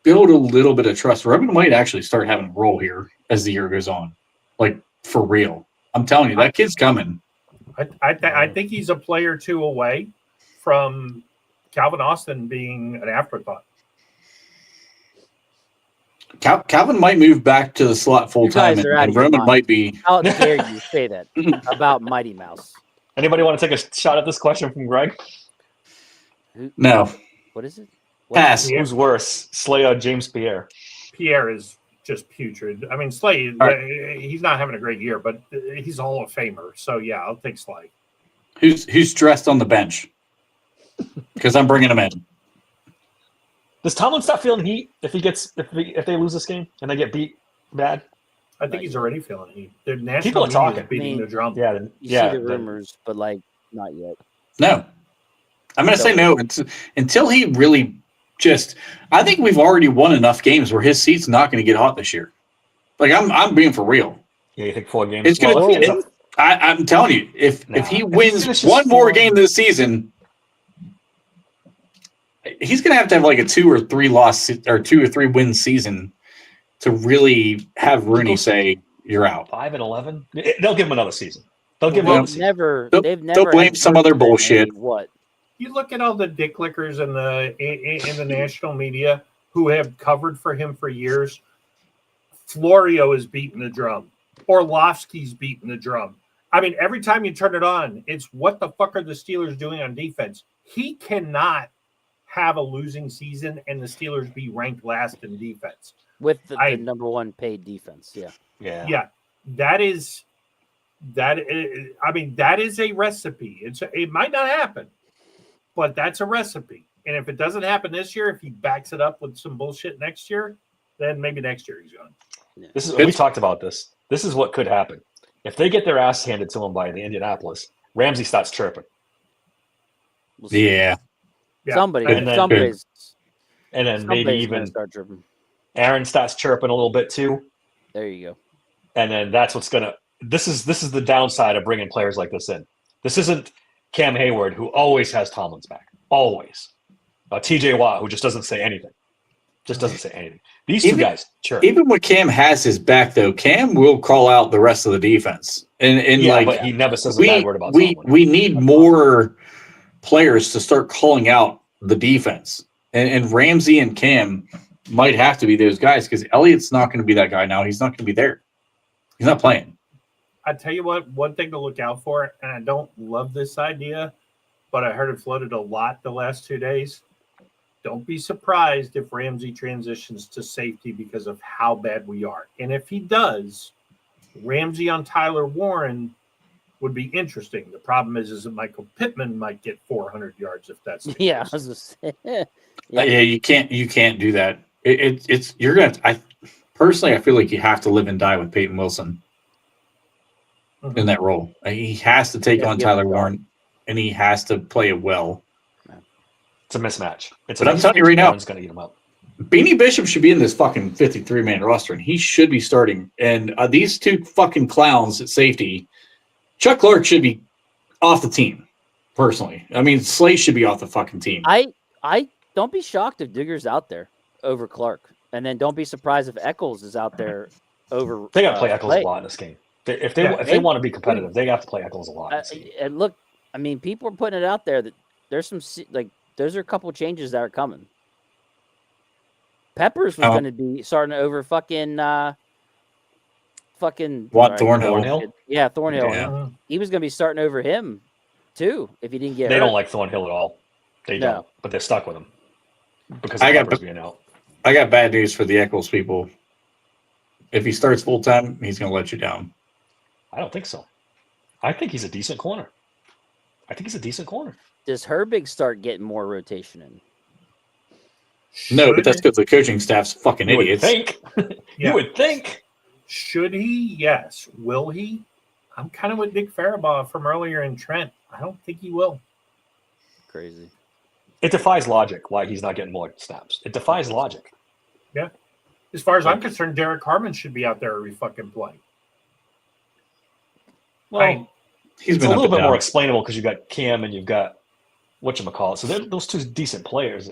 build a little bit of trust. Roman might actually start having a role here as the year goes on, like for real. I'm telling you, that kid's coming. I think he's a player or two away from Calvin Austin being an afterthought. Calvin might move back to the slot full time, guys are out and of your Roman mind. might be. How dare you say that about Mighty Mouse? Anybody want to take a shot at this question from Greg? No, What is it? pass. Yeah. Who's worse, Slay or James Pierre? Pierre is just putrid. I mean, Slay, All he's not having a great year, but he's a Hall of Famer. So yeah, I'll take Slay. Who's dressed on the bench? Because I'm bringing him in. Does Tomlin stop feeling heat if they lose this game and they get beat bad? I think he's already feeling heat. The People national are media talking. is beating I mean, the drum. Yeah, You yeah. see the rumors, but not yet. No, I'm going to say no until he really just. I think we've already won enough games where his seat's not going to get hot this year. Like I'm being for real. Yeah, you think 4 games? It's gonna. Well, it's I'm telling you, if he If he wins finishes one more 4 game this season, he's going to have like a 2 or 3 loss or 2 or 3 win season to really have Rooney say you're out. 5-11. They'll give him another season. They'll give him Well, another season. They've never. They'll blame had some other Burton and bullshit. What? You look at all the dick lickers in the national media who have covered for him for years. Florio is beating the drum. Orlovsky's beating the drum. I mean, every time you turn it on, it's what the fuck are the Steelers doing on defense? He cannot have a losing season and the Steelers be ranked last in defense. With the number one paid defense, yeah. Yeah, that is. I mean, that is a recipe. It might not happen, but that's a recipe. And if it doesn't happen this year, if he backs it up with some bullshit next year, then maybe next year he's gone. This is we talked about this. This is what could happen if they get their ass handed to them by the Indianapolis. Ramsey starts chirping, We'll see. Yeah. Yeah. Somebody's And then- and then maybe somebody's even gonna start dripping. Aaron starts chirping a little bit too. There you go. And then that's what's gonna. This is the downside of bringing players like this in. This isn't Cam Hayward, who always has Tomlin's back, always. T.J. Watt, who just doesn't say anything, These two guys, sure. Even when Cam has his back, though, Cam will call out the rest of the defense, and Yeah, like but he never says a bad word about Tomlin. we need more players to start calling out the defense, and Ramsey and Cam might have to be those guys because Elliott's not going to be that guy now. He's not going to be there. He's not playing. I tell you what, one thing to look out for, and I don't love this idea, but I heard it floated a lot the last 2 days. Don't be surprised if Ramsey transitions to safety because of how bad we are. And if he does, Ramsey on Tyler Warren would be interesting. The problem is that Michael Pittman might get 400 yards if that's the case. Yeah, I was gonna say. Yeah, you can't do that. It's you're gonna. personally, I feel like you have to live and die with Peyton Wilson in that role. He has to take on Tyler Warren, and he has to play it well. It's a mismatch. But I'm telling you right now, Warren's going to eat him up. Beanie Bishop should be in this fucking 53-man roster, and he should be starting. And these two fucking clowns at safety, Chuck Clark should be off the team, personally. I mean, Slate should be off the fucking team. I don't be shocked if Digger's out there over Clark, and then don't be surprised if Eccles is out there over. They got to play Eccles a lot in this game. If they want to be competitive, they have to play Eccles a lot. And look, I mean, people are putting it out there that there's some those are a couple changes that are coming. Peppers was going to be starting over fucking Thornhill. Yeah, Thornhill. Yeah. He was going to be starting over him too if he didn't get. They hurt. don't like Thornhill at all. They don't, but they're stuck with him because I of got being out. I got bad news for the Eccles people. If he starts full time, he's going to let you down. I don't think so. I think he's a decent corner. Does Herbig start getting more rotation in? No, but that's because the coaching staff's fucking You would idiots. think. You would think. Should he? Yes. Will he? I'm kind of with Nick Farabaugh from earlier in Trent. I don't think he will. Crazy. It defies logic why he's not getting more snaps. It defies logic. Yeah. As far as I'm concerned, Derek Harmon should be out there every fucking play. Well, he's it's been a up little and bit down. more explainable because you've got Cam and you've got whatchamacallit. So those two decent players.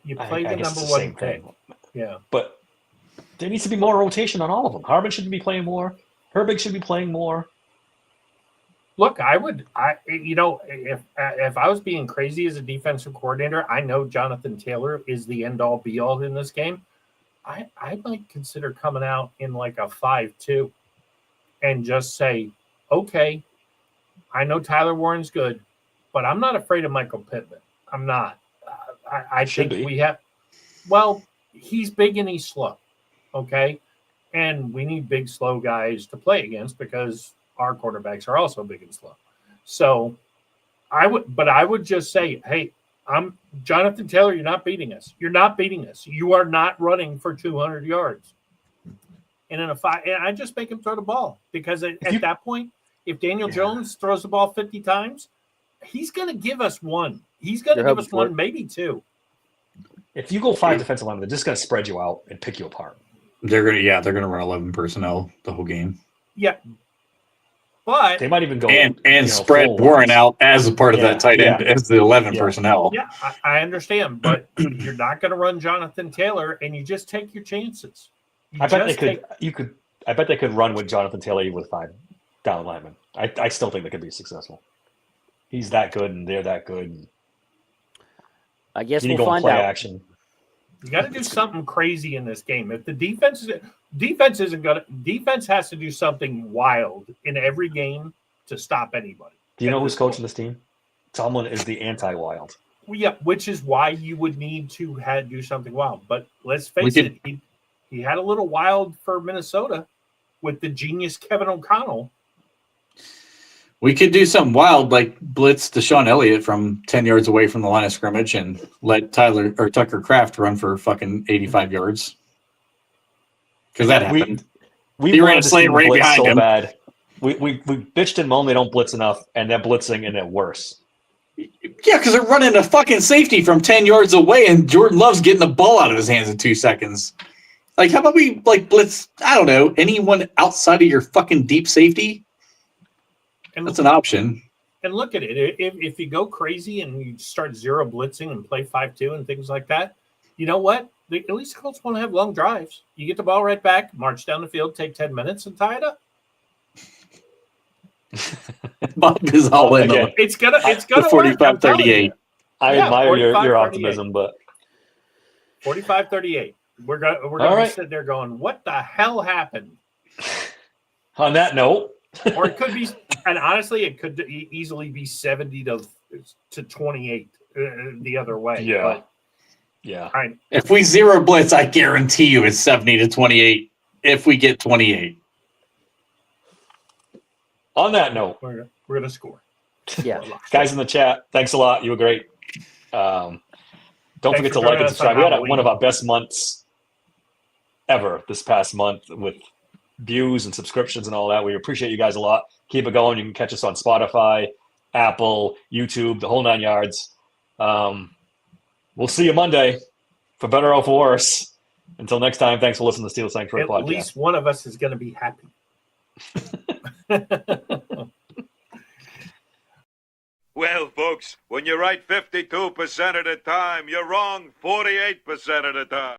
You play the guess number it's the one same pick. thing. Yeah. But there needs to be more rotation on all of them. Harmon should be playing more. Herbig should be playing more. Look, if I was being crazy as a defensive coordinator, I know Jonathan Taylor is the end all be all in this game. I might consider coming out in like a 5-2 and just say, okay, I know Tyler Warren's good, but I'm not afraid of Michael Pittman. I'm not. I think we have. Well, he's big and he's slow. Okay. And we need big, slow guys to play against because our quarterbacks are also big and slow. So I would just say, hey, I'm Jonathan Taylor. You're not beating us. You're not beating us. You are not running for 200 yards. And in a five, and I just make him throw the ball because at that point, if Daniel Jones throws the ball 50 times, he's going to give us one. He's going to give us one, maybe two. If you go 5 defensive linemen, they're just going to spread you out and pick you apart. They're gonna run 11 personnel the whole game. Yeah, but they might even go and spread Warren out as a part of that tight end as the 11 personnel. Yeah, I understand, but you're not going to run Jonathan Taylor, and you just take your chances. I bet they could run with Jonathan Taylor with 5 down linemen. I still think they could be successful. He's that good, and they're that good. I guess we'll find out. Action. You got to do something crazy in this game. If the defense has to do something wild in every game to stop anybody. Do you know who's coaching this team? Tomlin is the anti-wild. Well, yeah, which is why you would need to do something wild. But let's face it, he had a little wild for Minnesota with the genius Kevin O'Connell. We could do something wild like blitz Deshaun Elliott from 10 yards away from the line of scrimmage and let Tucker Kraft run for fucking 85 yards. Because that happened. We ran a slate right behind him. Bad. We bitched and moaned they don't blitz enough, and they're blitzing and they're worse. Yeah, because they're running a fucking safety from 10 yards away, and Jordan Love's getting the ball out of his hands in 2 seconds. Like, how about we blitz, I don't know, anyone outside of your fucking deep safety? And that's an option. And look at it. If you go crazy and you start zero blitzing and play 5-2 and things like that, you know what? At least the Colts want to have long drives. You get the ball right back, march down the field, take 10 minutes, and tie it up. Bob is all in. Okay. It's gonna 45-38. I admire your optimism, but 45-38. We're gonna sit there going, "What the hell happened?" On that note. Or it could be, and honestly, it could easily be 70 to 28 the other way. Yeah, but, yeah. If we zero blitz, I guarantee you it's 70 to 28. If we get 28. On that note, we're gonna score. Yeah, guys in the chat, thanks a lot. You were great. Don't forget to like and subscribe. We had one of our best months ever this past month with views and subscriptions and all that. We appreciate you guys a lot. Keep it going. You can catch us on Spotify, Apple, YouTube, the whole 9 yards. We'll see you Monday, for better or for worse. Until next time, thanks for listening to the Steel Sanctuary Podcast. At least one of us is going to be happy. Well, folks, when you're right 52% of the time, you're wrong 48% of the time.